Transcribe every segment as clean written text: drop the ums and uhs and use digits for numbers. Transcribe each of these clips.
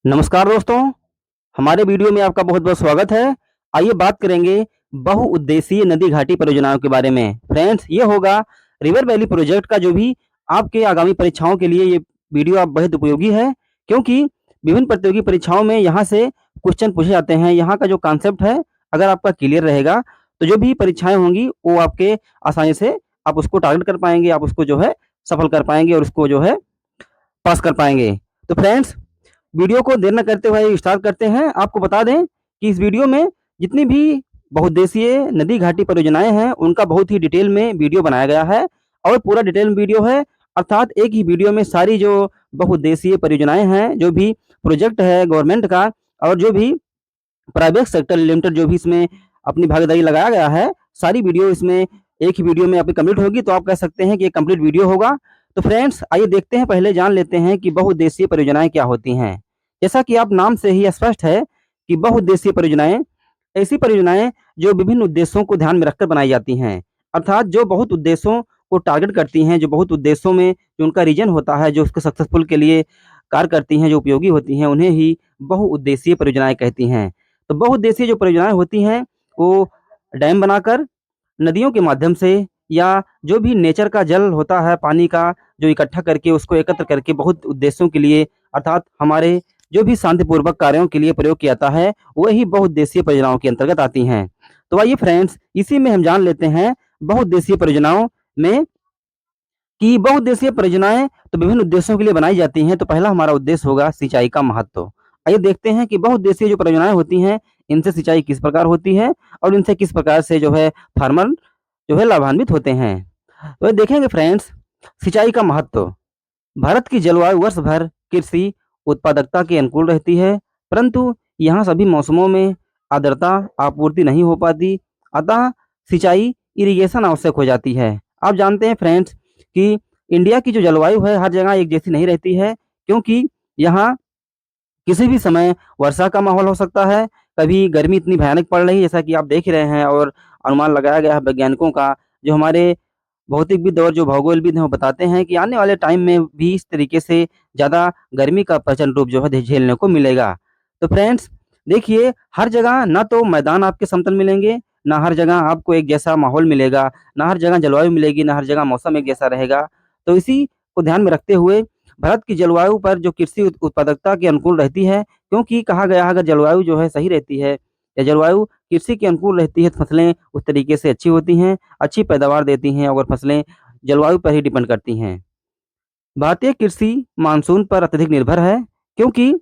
नमस्कार दोस्तों, हमारे वीडियो में आपका बहुत-बहुत स्वागत है। आइए बात करेंगे बहुउद्देशीय नदी घाटी परियोजनाओं के बारे में। फ्रेंड्स, ये होगा रिवर वैली प्रोजेक्ट का जो भी आपके आगामी परीक्षाओं के लिए ये वीडियो आप बेहद उपयोगी है, क्योंकि विभिन्न प्रतियोगी परीक्षाओं में यहाँ से क्वेश्चन पूछे जाते हैं। यहाँ का जो कॉन्सेप्ट है, अगर आपका क्लियर रहेगा, तो जो भी परीक्षाएँ होंगी, वो आपके आसानी से आप उसको टारगेट कर पाएँगे, आप उसको जो है सफल कर पाएँगे और उसको जो है पास कर पाएँगे। तो फ्रेंड्स, वीडियो को देर न करते हुए स्टार्ट करते हैं। आपको बता दें कि इस वीडियो में जितनी भी बहुउद्देशीय नदी घाटी परियोजनाएँ हैं, उनका बहुत ही डिटेल में वीडियो बनाया गया है और पूरा डिटेल वीडियो है, अर्थात एक ही वीडियो में सारी जो बहुउद्देशीय परियोजनाएँ हैं, जो भी प्रोजेक्ट है गवर्नमेंट का और जो भी प्राइवेट सेक्टर लिमिटेड जो भी इसमें अपनी भागीदारी लगाया गया है, सारी वीडियो इसमें एक ही वीडियो में आपकी कंप्लीट होगी, तो आप कह सकते हैं कि ये कंप्लीट वीडियो होगा। तो फ्रेंड्स, आइए देखते हैं, पहले जान लेते हैं कि बहुउद्देशीय परियोजनाएँ क्या होती हैं। जैसा कि आप नाम से ही स्पष्ट है कि बहुउद्देशीय परियोजनाएँ ऐसी परियोजनाएँ जो विभिन्न उद्देश्यों को ध्यान में रखकर बनाई जाती हैं, अर्थात जो बहुत उद्देश्यों को टारगेट करती हैं, जो बहुत उद्देश्यों में जो उनका रीज़न होता है, जो उसको सक्सेसफुल के लिए कार्य करती हैं, जो उपयोगी होती हैं, उन्हें ही बहुउद्देशीय परियोजनाएँ कहती हैं। तो बहुउद्देशीय जो परियोजनाएँ होती हैं, वो डैम बनाकर, नदियों के माध्यम से या जो भी नेचर का जल होता है, पानी का जो इकट्ठा करके उसको एकत्र करके बहुत उद्देश्यों के लिए अर्थात हमारे जो भी शांतिपूर्वक कार्यों के लिए प्रयोग किया जाता है, वही बहुउद्देशीय परियोजनाओं के अंतर्गत आती हैं। तो आइए फ्रेंड्स, इसी में हम जान लेते हैं बहुउद्देशीय परियोजनाओं में कि बहुउद्देशीय परियोजनाएँ तो विभिन्न उद्देश्यों के लिए बनाई जाती हैं, तो पहला हमारा उद्देश्य होगा सिंचाई का महत्व। आइए देखते हैं कि बहुउद्देशीय जो परियोजनाएँ होती हैं, इनसे सिंचाई किस प्रकार होती है और इनसे किस प्रकार से जो है फार्मर जो है लाभान्वित होते हैं। तो ये देखेंगे फ्रेंड्स, सिंचाई का महत्व। भारत की जलवायु वर्ष भर कृषि उत्पादकता के अनुकूल रहती है, परंतु यहाँ सभी मौसमों में आर्द्रता आपूर्ति नहीं हो पाती, अतः सिंचाई इरिगेशन आवश्यक हो जाती है। आप जानते हैं फ्रेंड्स कि इंडिया की जो जलवायु है हर जगह एक जैसी नहीं रहती है, क्योंकि यहाँ किसी भी समय वर्षा का माहौल हो सकता है, कभी गर्मी इतनी भयानक पड़ रही है जैसा कि आप देख ही रहे हैं और अनुमान लगाया गया है वैज्ञानिकों का, जो हमारे भौतिकविद और जो भूगोलविद हैं वो बताते हैं कि आने वाले टाइम में भी इस तरीके से ज़्यादा गर्मी का प्रचंड रूप जो है झेलने को मिलेगा। तो फ्रेंड्स, देखिए, हर जगह ना तो मैदान आपके समतल मिलेंगे, ना हर जगह आपको एक जैसा माहौल मिलेगा, ना हर जगह जलवायु मिलेगी, ना हर जगह मौसम एक जैसा रहेगा। तो इसी को ध्यान में रखते हुए भारत की जलवायु पर जो कृषि उत्पादकता के अनुकूल रहती है, क्योंकि कहा गया है अगर जलवायु जो है सही रहती है या जलवायु कृषि के अनुकूल रहती है, तो फसलें उस तरीके से अच्छी होती हैं, अच्छी पैदावार देती हैं और फसलें जलवायु पर ही डिपेंड करती हैं। भारतीय कृषि मानसून पर अत्यधिक निर्भर है, क्योंकि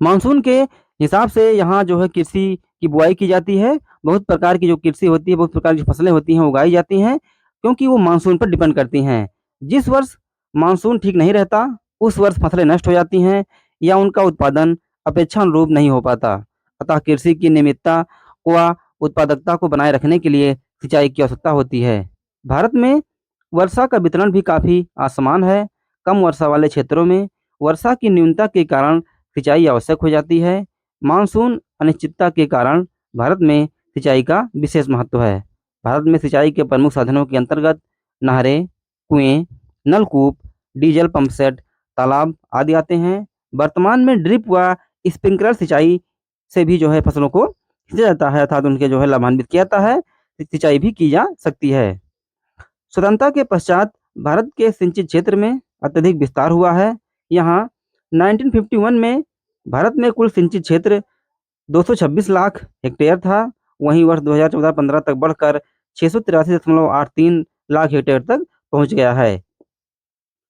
मानसून के हिसाब से यहाँ जो है कृषि की बुआई की जाती है। बहुत प्रकार की जो कृषि होती है, बहुत प्रकार की फसलें होती हैं, उगाई जाती हैं, क्योंकि वो मानसून पर डिपेंड करती हैं। जिस वर्ष मानसून ठीक नहीं रहता, उस वर्ष फसलें नष्ट हो जाती हैं या उनका उत्पादन अपेक्षानुरूप नहीं हो पाता। अतः कृषि की नियमितता व उत्पादकता को बनाए रखने के लिए सिंचाई की आवश्यकता होती है। भारत में वर्षा का वितरण भी काफ़ी असमान है। कम वर्षा वाले क्षेत्रों में वर्षा की न्यूनता के कारण सिंचाई आवश्यक हो जाती है। मानसून अनिश्चितता के कारण भारत में सिंचाई का विशेष महत्व है। भारत में सिंचाई के प्रमुख साधनों के अंतर्गत नहरें, कुएँ, नलकूप, डीजल पंप सेट, तालाब आदि आते हैं। वर्तमान में ड्रिप व स्प्रिंकलर सिंचाई से भी जो है फसलों को सिंचा जाता है, अर्थात उनके जो है लाभान्वित किया जाता है, सिंचाई भी की जा सकती है। स्वतंत्रता के पश्चात भारत के सिंचित क्षेत्र में अत्यधिक विस्तार हुआ है। यहाँ 1951 में भारत में कुल सिंचित क्षेत्र 226 लाख हेक्टेयर था, वहीं वर्ष 2014-15 तक बढ़कर 683.83 लाख हेक्टेयर तक पहुँच गया है।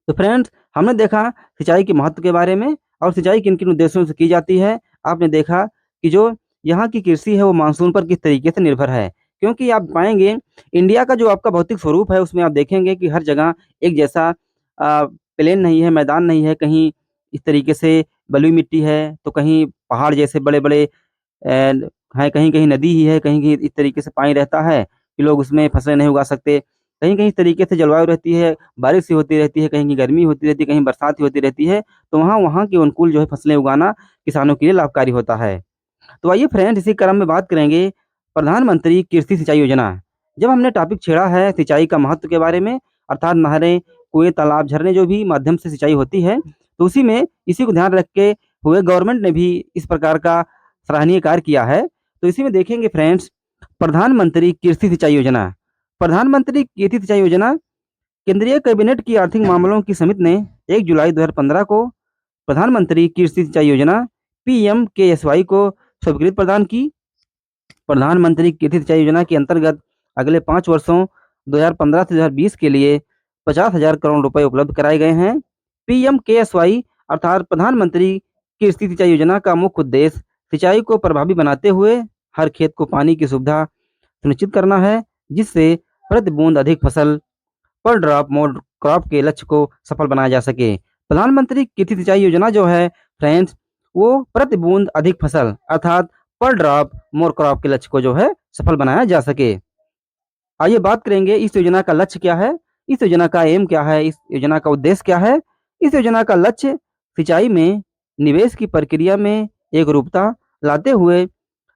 तो फ्रेंड्स, हमने देखा सिंचाई के महत्व के बारे में और सिंचाई किन-किन उद्देश्यों से की जाती है। आपने देखा कि जो यहाँ की कृषि है वो मानसून पर किस तरीके से निर्भर है, क्योंकि आप पाएँगे इंडिया का जो आपका भौतिक स्वरूप है उसमें आप देखेंगे कि हर जगह एक जैसा प्लेन नहीं है, मैदान नहीं है, कहीं इस तरीके से बलुई मिट्टी है, तो कहीं पहाड़ जैसे बड़े-बड़े हैं, कहीं-कहीं नदी ही है, कहीं-कहीं इस तरीके से पानी रहता है कि लोग उसमें फसलें नहीं उगा सकते। कहीं-कहीं इस तरीके से जलवायु रहती है, बारिश ही होती रहती है, कहीं गर्मी होती रहती है, कहीं बरसात ही होती रहती है, तो वहाँ वहाँ के अनुकूल जो है फसलें उगाना किसानों के लिए लाभकारी होता है। तो आइए फ्रेंड्स, इसी क्रम में बात करेंगे प्रधानमंत्री कृषि सिंचाई योजना। जब हमने टॉपिक छेड़ा है सिंचाई का महत्व के बारे में, अर्थात नहरें, कुएँ, तालाब, झरने जो भी माध्यम से सिंचाई होती है, तो उसी में इसी को ध्यान रख के हुए गवर्नमेंट ने भी इस प्रकार का सराहनीय कार्य किया है। तो इसी में देखेंगे फ्रेंड्स, प्रधानमंत्री कृषि सिंचाई योजना। प्रधानमंत्री कृषि सिंचाई योजना केंद्रीय कैबिनेट की आर्थिक मामलों की समिति ने 1 जुलाई 2015 को प्रधानमंत्री कृषि सिंचाई योजना (पीएमकेएसवाई) को स्वीकृति प्रदान की। प्रधानमंत्री कृषि सिंचाई योजना के अंतर्गत अगले 5 वर्षों 2015 से 2020 के लिए 50,000 करोड़ रुपए उपलब्ध कराए गए हैं। पीएमकेएसवाई अर्थात प्रधानमंत्री कृषि सिंचाई योजना का मुख्य उद्देश्य सिंचाई को प्रभावी बनाते हुए हर खेत को पानी की सुविधा सुनिश्चित करना है, जिससे प्रति बूंद अधिक फसल पर ड्रॉप मोर क्रॉप के लक्ष्य को सफल बनाया जा सके। प्रधानमंत्री कृषि सिंचाई योजना जो है फ्रेंड्स, वो प्रति बूंद अधिक फसल अर्थात पर ड्रॉप मोर क्रॉप के लक्ष्य को जो है सफल बनाया जा सके। आइए बात करेंगे इस योजना का लक्ष्य क्या है, इस योजना का एम क्या है, इस योजना का उद्देश्य क्या है। इस योजना का लक्ष्य सिंचाई में निवेश की प्रक्रिया में एकरूपता लाते हुए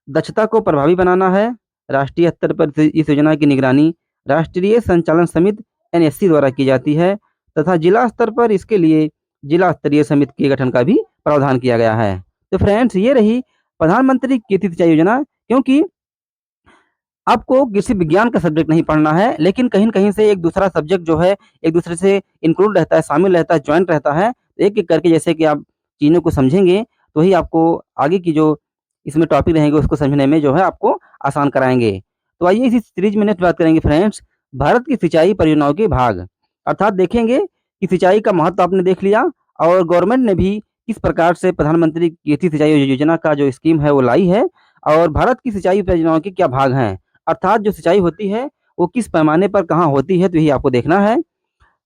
दक्षता को प्रभावी बनाना है। राष्ट्रीय स्तर पर इस योजना की निगरानी राष्ट्रीय संचालन समिति एनएससी द्वारा की जाती है तथा जिला स्तर पर इसके लिए जिला स्तरीय समिति के गठन का भी प्रावधान किया गया है। तो फ्रेंड्स, ये रही प्रधानमंत्री कृषि सिंचाई योजना। क्योंकि आपको कृषि विज्ञान का सब्जेक्ट नहीं पढ़ना है, लेकिन कहीं न कहीं से एक दूसरा सब्जेक्ट जो है एक दूसरे से इंक्लूड रहता है, शामिल रहता है, जॉइंट रहता है। एक-एक करके जैसे कि आप चीज़ों को समझेंगे, तो ही आपको आगे की जो इसमें टॉपिक रहेंगे उसको समझने में जो है आपको आसान कराएँगे। तो आइए इसी सीरीज़ में नेक्स्ट बात करेंगे फ्रेंड्स, भारत की सिंचाई परियोजनाओं के भाग। अर्थात देखेंगे कि सिंचाई का महत्व आपने देख लिया और गवर्नमेंट ने भी किस प्रकार से प्रधानमंत्री कृषि सिंचाई योजना का जो स्कीम है वो लाई है और भारत की सिंचाई परियोजनाओं के क्या भाग हैं। अर्थात जो सिंचाई होती है वो किस पैमाने पर कहाँ होती है, तो यही आपको देखना है।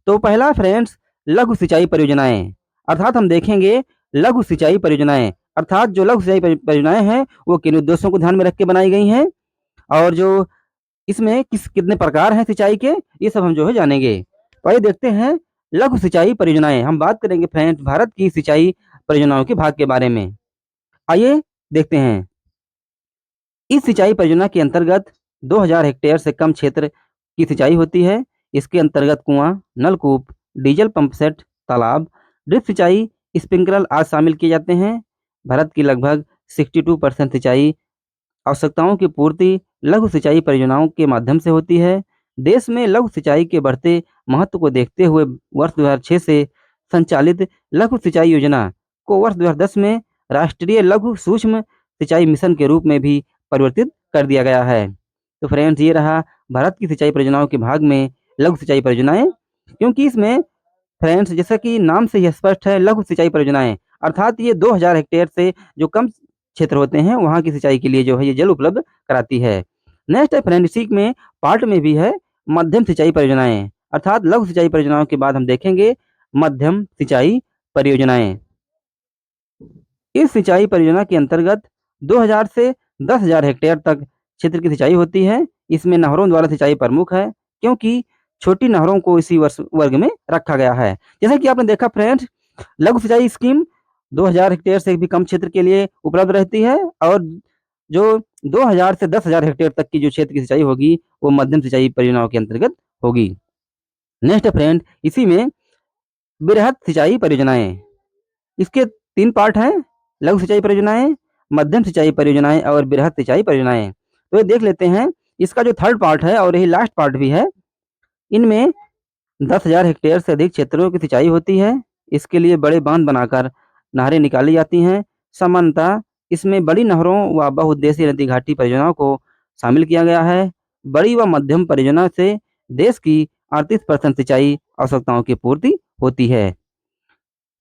तो पहला फ्रेंड्स, लघु सिंचाई परियोजनाएं। अर्थात हम देखेंगे लघु सिंचाई परियोजनाएं, अर्थात जो लघु सिंचाई परियोजनाएं हैं वो किन उद्देश्यों को ध्यान में रख के बनाई गई हैं और जो इसमें कितने प्रकार हैं सिंचाई के, ये सब हम जो है जानेंगे। तो आइए देखते हैं लघु सिंचाई परियोजनाएं। हम बात करेंगे फ्रेंड्स भारत की सिंचाई परियोजनाओं के भाग के बारे में। आइए देखते हैं। इस सिंचाई परियोजना के अंतर्गत 2000 हेक्टेयर से कम क्षेत्र की सिंचाई होती है। इसके अंतर्गत कुआं, नलकूप, डीजल पंप सेट, तालाब, ड्रिप सिंचाई, स्प्रिंकलर आदि शामिल किए जाते हैं। भारत की लगभग 62% सिंचाई आवश्यकताओं की पूर्ति लघु सिंचाई परियोजनाओं के माध्यम से होती है। देश में लघु सिंचाई के बढ़ते महत्व को देखते हुए वर्ष 2006 से संचालित लघु सिंचाई योजना को वर्ष 2010 में राष्ट्रीय लघु सूक्ष्म सिंचाई मिशन के रूप में भी परिवर्तित कर दिया गया है। तो फ्रेंड्स, ये रहा भारत की सिंचाई परियोजनाओं के भाग में लघु सिंचाई परियोजनाएं। क्योंकि इसमें फ्रेंड्स जैसा कि नाम से ही स्पष्ट है, लघु सिंचाई परियोजनाएं अर्थात ये 2000 हेक्टेयर से जो कम क्षेत्र होते हैं वहाँ की सिंचाई के लिए जो है ये जल उपलब्ध कराती है। नेक्स्ट है फ्रेंड, इसी में पार्ट में भी है मध्यम सिंचाई परियोजनाएं। अर्थात लघु सिंचाई परियोजनाओं के बाद हम देखेंगे मध्यम सिंचाई परियोजनाएं। इस सिंचाई परियोजना के अंतर्गत 2000 से 10,000 हेक्टेयर तक क्षेत्र की सिंचाई होती है। इसमें नहरों द्वारा सिंचाई प्रमुख है, क्योंकि छोटी नहरों को इसी वर्ग में रखा गया है। जैसा कि आपने देखा फ्रेंड्स, लघु सिंचाई स्कीम 2000 हेक्टेयर से भी कम क्षेत्र के लिए उपलब्ध रहती है और जो 2000 से 10,000 हेक्टेयर तक की जो क्षेत्र की सिंचाई होगी वो मध्यम सिंचाई परियोजनाओं के अंतर्गत होगी। नेक्स्ट फ्रेंड, इसी में वृहद सिंचाई परियोजनाएं। इसके 3 पार्ट हैं, लघु सिंचाई परियोजनाएं, मध्यम सिंचाई परियोजनाएं और वृहद सिंचाई परियोजनाएं। तो ये देख लेते हैं। इसका जो थर्ड पार्ट है और यही लास्ट पार्ट भी है, इनमें 10,000 हेक्टेयर से अधिक क्षेत्रों की सिंचाई होती है। इसके लिए बड़े बांध बनाकर नहरें निकाली जाती हैं। सामान्यतः इसमें बड़ी नहरों व बहुउद्देशीय नदी घाटी परियोजनाओं को शामिल किया गया है। बड़ी व मध्यम परियोजना से देश की 38% सिंचाई आवश्यकताओं की पूर्ति होती है।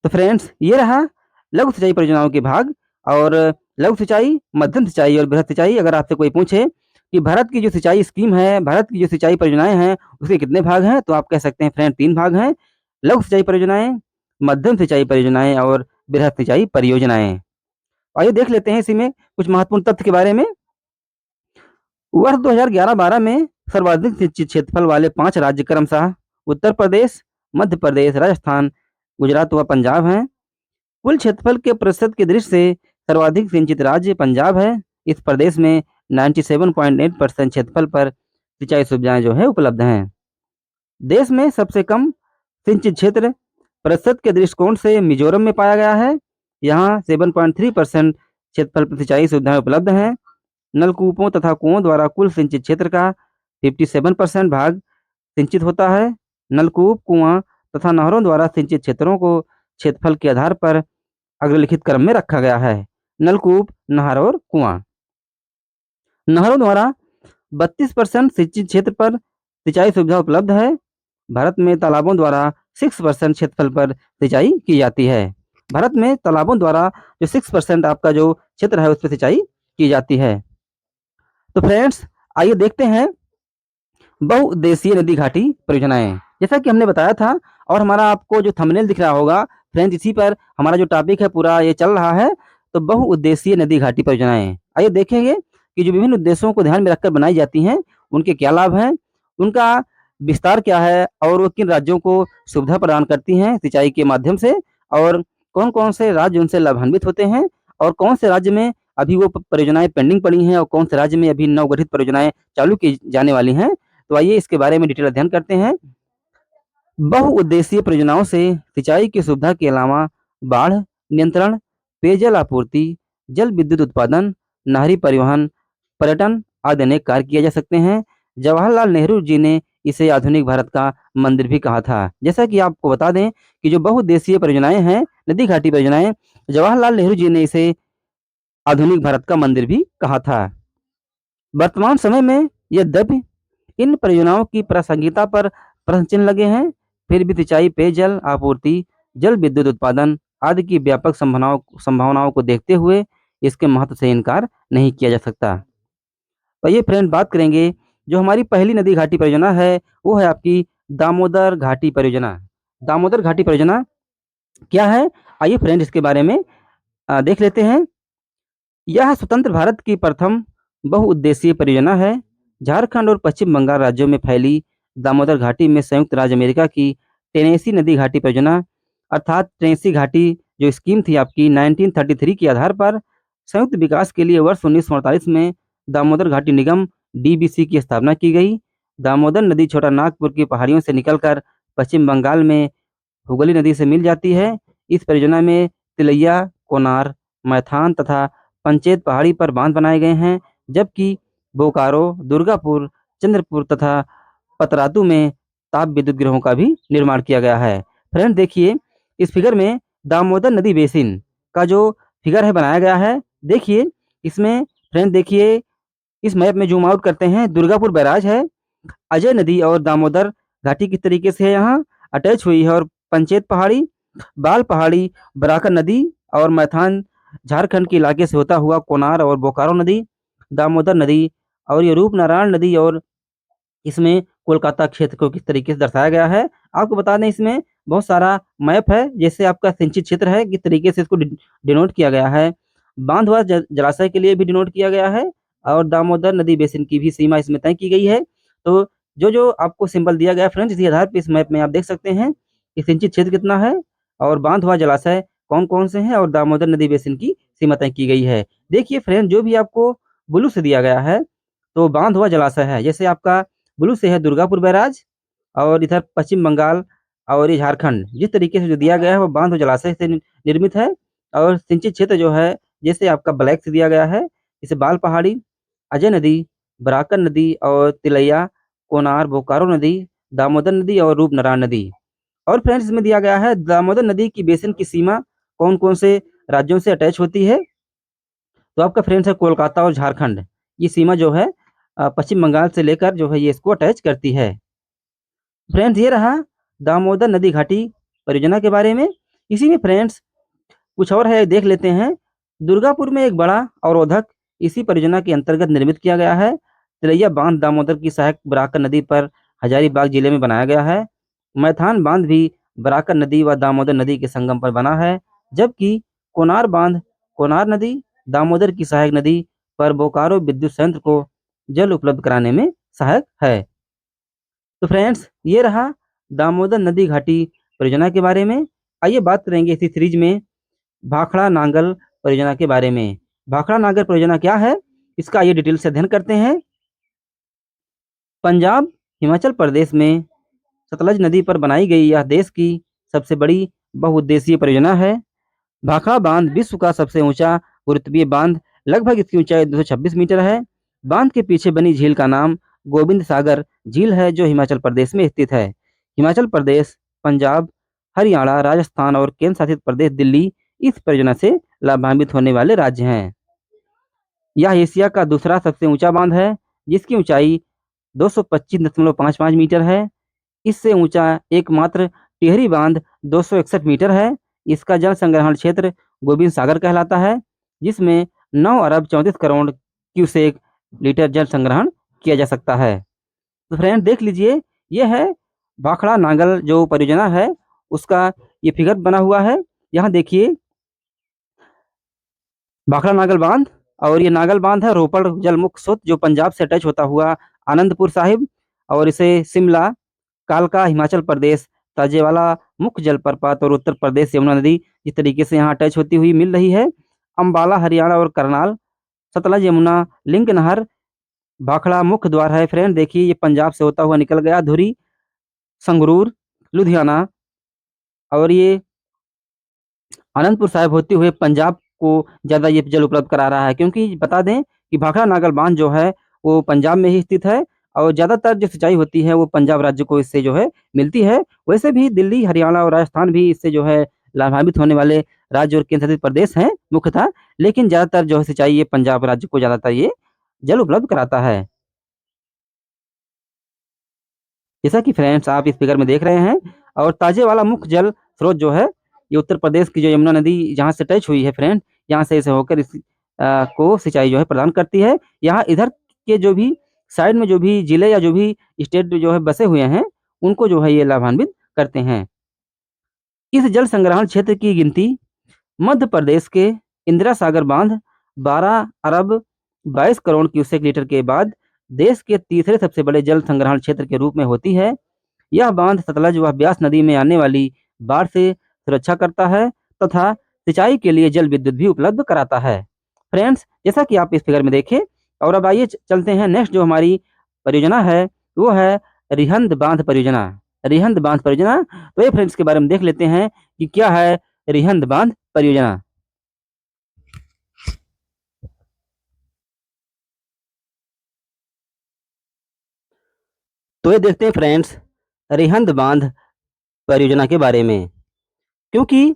तो फ्रेंड्स, ये रहा लघु सिंचाई परियोजनाओं के भाग और लघु सिंचाई, मध्यम सिंचाई और बृहद सिंचाई। अगर आपसे कोई पूछे कि भारत की जो सिंचाई स्कीम है, भारत की जो सिंचाई परियोजनाएं हैं, उसके कितने भाग हैं, तो आप कह सकते हैं फ्रेंड 3 भाग हैं, लघु सिंचाई परियोजनाएं, मध्यम सिंचाई परियोजनाएं और बृहद सिंचाई परियोजनाएं। आइए देख लेते हैं इसी में कुछ महत्वपूर्ण तथ्य के बारे में। वर्ष 2011-12 में सर्वाधिक सिंचित क्षेत्रफल वाले 5 राज्य क्रमशः उत्तर प्रदेश, मध्य प्रदेश, राजस्थान, गुजरात व पंजाब हैं। कुल क्षेत्रफल के प्रतिशत की दृष्टि से सर्वाधिक सिंचित राज्य पंजाब है। इस प्रदेश में 97.8% क्षेत्रफल पर सिंचाई सुविधाएं जो है उपलब्ध हैं। देश में सबसे कम सिंचित क्षेत्र प्रतिशत के दृष्टिकोण से मिजोरम में पाया गया है। यहाँ 7.3% क्षेत्रफल पर सिंचाई सुविधाएं उपलब्ध हैं। नलकूपों तथा कुओं द्वारा कुल सिंचित क्षेत्र का 57% भाग सिंचित होता है। नलकूप, कुआं तथा नहरों द्वारा सिंचित क्षेत्रों को क्षेत्रफल के आधार पर अग्रलिखित क्रम में रखा गया है। नलकूप, नहर और कुआं। नहरों द्वारा 32% सिंचित क्षेत्र पर सिंचाई सुविधा उपलब्ध है। भारत में तालाबों द्वारा 6% क्षेत्रफल पर सिंचाई की जाती है। भारत में तालाबों द्वारा जो 6% आपका जो क्षेत्र है उस पर सिंचाई की जाती है। तो फ्रेंड्स, आइए देखते हैं बहुउद्देशीय नदी घाटी परियोजनाएं। जैसा कि हमने बताया था और हमारा आपको जो थंबनेल दिख रहा होगा फ्रेंड्स, इसी पर हमारा जो टॉपिक है पूरा ये चल रहा है। तो बहुउद्देशीय नदी घाटी परियोजनाएं, आइए देखेंगे कि जो विभिन्न उद्देश्यों को ध्यान में रखकर बनाई जाती हैं उनके क्या लाभ हैं, उनका विस्तार क्या है और वो किन राज्यों को सुविधा प्रदान करती हैं सिंचाई के माध्यम से, और कौन कौन से राज्य उनसे लाभान्वित होते हैं, और कौन से राज्य में अभी वो परियोजनाएं पेंडिंग पड़ी हैं और कौन से राज्य में अभी नवगठित परियोजनाएं चालू की जाने वाली हैं। तो आइए इसके बारे में डिटेल अध्ययन करते हैं। बहुउद्देशीय परियोजनाओं से सिंचाई की सुविधा के अलावा बाढ़ नियंत्रण, पेयजल आपूर्ति, जल विद्युत उत्पादन, नहरी परिवहन, पर्यटन आदि अनेक कार्य किए जा सकते हैं। जवाहरलाल नेहरू जी ने इसे आधुनिक भारत का मंदिर भी कहा था। जैसा कि आपको बता दें कि जो बहुउद्देशीय परियोजनाएं हैं, नदी घाटी परियोजनाएं, जवाहरलाल नेहरू जी ने इसे आधुनिक भारत का मंदिर भी कहा था। वर्तमान समय में यद्यपि इन परियोजनाओं की प्रासंगिकता पर प्रश्न चिन्ह लगे हैं, फिर भी सिंचाई, पेयजल आपूर्ति, जल विद्युत उत्पादन आदि की व्यापक संभावनाओं को देखते हुए इसके महत्व से इनकार नहीं किया जा सकता। तो ये फ्रेंड बात करेंगे, जो हमारी पहली नदी घाटी परियोजना है वो है आपकी दामोदर घाटी परियोजना। दामोदर घाटी परियोजना क्या है, आइए फ्रेंड इसके बारे में देख लेते हैं। यह स्वतंत्र भारत की प्रथम बहुउद्देशीय परियोजना है। झारखंड और पश्चिम बंगाल राज्यों में फैली दामोदर घाटी में संयुक्त राज्य अमेरिका की टेनेसी नदी घाटी परियोजना अर्थात टेनेसी घाटी जो स्कीम थी आपकी 1933 के आधार पर संयुक्त विकास के लिए वर्ष 1948 में दामोदर घाटी निगम डीबीसी की स्थापना की गई। दामोदर नदी छोटा नागपुर की पहाड़ियों से निकलकर पश्चिम बंगाल में हुगली नदी से मिल जाती है। इस परियोजना में तिलैया, कोनार, मैथान तथा पंचेत पहाड़ी पर बांध बनाए गए हैं, जबकि बोकारो, दुर्गापुर, चंद्रपुर तथा पतरातू में ताप विद्युत गृहों का भी निर्माण किया गया है। फ्रेंड देखिए, इस फिगर में दामोदर नदी बेसिन का जो फिगर है बनाया गया है। देखिए इसमें फ्रेंड, देखिए इस मैप में जूम आउट करते हैं, दुर्गापुर बैराज है, अजय नदी और दामोदर घाटी किस तरीके से है यहाँ अटैच हुई है, और पंचेत पहाड़ी, बाल पहाड़ी, बराकर नदी और मैथान झारखंड के इलाके से होता हुआ कोनार और बोकारो नदी, दामोदर नदी और ये रूपनारायण नदी, और इसमें कोलकाता क्षेत्र को किस तरीके से दर्शाया गया है। आपको बता दें इसमें बहुत सारा मैप है, जैसे आपका सिंचित क्षेत्र है किस तरीके से इसको डिनोट किया गया है, बांधवा जलाशय के लिए भी डिनोट किया गया है, और दामोदर नदी बेसिन की भी सीमा इसमें तय की गई है। तो जो जो आपको सिंबल दिया गया है फ्रेंड्स, इसी आधार पर इस मैप में आप देख सकते हैं कि सिंचित क्षेत्र कितना है और बांधवा जलाशय कौन कौन से हैं और दामोदर नदी बेसिन की सीमा तय की गई है। देखिए फ्रेंड, जो भी आपको ब्लू से दिया गया है तो बांधवा जलाशय है, जैसे आपका ब्लू से है दुर्गापुर बैराज, और इधर पश्चिम बंगाल और ये झारखंड जिस तरीके से जो दिया गया है वो बांध और जलाशय से निर्मित है। और सिंचित क्षेत्र जो है जैसे आपका ब्लैक से दिया गया है, जैसे बाल पहाड़ी, अजय नदी, बराकर नदी और तिलैया, कोनार, बोकारो नदी, दामोदर नदी और रूपनारायण नदी। और फ्रेंड्स इसमें दिया गया है दामोदर नदी की बेसिन की सीमा कौन कौन से राज्यों से अटैच होती है। तो आपका फ्रेंड्स है कोलकाता और झारखंड, ये सीमा जो है पश्चिम बंगाल से लेकर जो है ये इसको अटैच करती है। फ्रेंड्स ये रहा दामोदर नदी घाटी परियोजना के बारे में। इसी में फ्रेंड्स कुछ और है, देख लेते हैं। दुर्गापुर में एक बड़ा अवरोधक इसी परियोजना के अंतर्गत निर्मित किया गया है। तिलैया बांध दामोदर की सहायक बराकर नदी पर हजारीबाग जिले में बनाया गया है। मैथान बांध भी बराकर नदी व दामोदर नदी के संगम पर बना है, जबकि कोनार बांध कोनार नदी, दामोदर की सहायक नदी पर बोकारो विद्युत संयंत्र को जल उपलब्ध कराने में सहायक है। तो फ्रेंड्स ये रहा दामोदर नदी घाटी परियोजना के बारे में। आइए बात करेंगे इसी सीरीज में भाखड़ा नांगल परियोजना के बारे में। भाखड़ा नांगल परियोजना क्या है, इसका आइए डिटेल से अध्ययन करते हैं। पंजाब हिमाचल प्रदेश में सतलज नदी पर बनाई गई यह देश की सबसे बड़ी बहुउद्देशीय परियोजना है। भाखड़ा बांध विश्व का सबसे ऊंचा गुरुत्वीय बांध, लगभग इसकी ऊंचाई 226 मीटर है। बांध के पीछे बनी झील का नाम गोविंद सागर झील है, जो हिमाचल प्रदेश में स्थित है। हिमाचल प्रदेश, पंजाब, हरियाणा, राजस्थान और केंद्र शासित प्रदेश दिल्ली इस परियोजना से लाभान्वित होने वाले राज्य हैं। यह एशिया का दूसरा सबसे ऊंचा बांध है, जिसकी ऊंचाई 225.55 मीटर है। इससे ऊंचा एकमात्र टिहरी बांध 261 मीटर है। इसका जल संग्रहण क्षेत्र गोविंद सागर कहलाता है, जिसमें 9 अरब 34 करोड़ क्यूसेक लीटर जल संग्रहण किया जा सकता है। तो फ्रेंड देख लीजिए, ये है भाखड़ा नागल जो परियोजना है, उसका ये फिगर बना हुआ है। यहाँ देखिए भाखड़ा नागल बांध, और ये नागल बांध है रोपड़ जलमुक्त स्रोत जो पंजाब से अटैच होता हुआ आनंदपुर साहिब, और इसे शिमला, कालका हिमाचल प्रदेश, ताजेवाला मुख्य जलप्रपात और उत्तर प्रदेश यमुना नदी इस तरीके से यहाँ अटैच होती हुई मिल रही है। अम्बाला हरियाणा और करनाल, सतलज यमुना लिंक नहर, भाखड़ा मुख्य द्वार है। फ्रेंड देखिए, ये पंजाब से होता हुआ निकल गया धुरी, संगरूर, लुधियाना, और ये आनंदपुर साहिब होते हुए पंजाब को ज़्यादा ये जल उपलब्ध करा रहा है, क्योंकि बता दें कि भाखड़ा नागल बांध जो है वो पंजाब में ही स्थित है, और ज़्यादातर जो सिंचाई होती है वो पंजाब राज्य को इससे जो है मिलती है। वैसे भी दिल्ली, हरियाणा और राजस्थान भी इससे जो है लाभान्वित होने वाले राज्य और केंद्र शासित प्रदेश हैं मुख्यतः, लेकिन ज़्यादातर जो है सिंचाई ये पंजाब राज्य को ज़्यादातर ये जल उपलब्ध कराता है। जैसा कि फ्रेंड्स आप इस फिगर में देख रहे हैं, और ताजे वाला मुख्य जल स्रोत जो है ये उत्तर प्रदेश की जो यमुना नदी जहाँ से टच हुई है फ्रेंड, यहाँ से इसे होकर इस को सिंचाई जो है प्रदान करती है। यहाँ इधर के जो भी साइड में जो भी जिले या जो भी स्टेट जो है बसे हुए हैं, उनको जो है ये लाभान्वित करते हैं। इस जल संग्रहण क्षेत्र की गिनती मध्य प्रदेश के इंदिरा सागर बांध 12 अरब 22 करोड़ क्यूसेक लीटर के बाद देश के तीसरे सबसे बड़े जल संग्रहण क्षेत्र के रूप में होती है। यह बांध सतलज व ब्यास नदी में आने वाली बाढ़ से सुरक्षा करता है तथा सिंचाई के लिए जल विद्युत भी उपलब्ध कराता है। फ्रेंड्स जैसा कि आप इस फिगर में देखें, और अब आइए चलते हैं नेक्स्ट जो हमारी परियोजना है वो है रिहंद बांध परियोजना। रिहंद बांध परियोजना, तो ये फ्रेंड्स के बारे में देख लेते हैं कि क्या है रिहंद बांध परियोजना। तो ये देखते हैं फ्रेंड्स रिहंद बांध परियोजना के बारे में, क्योंकि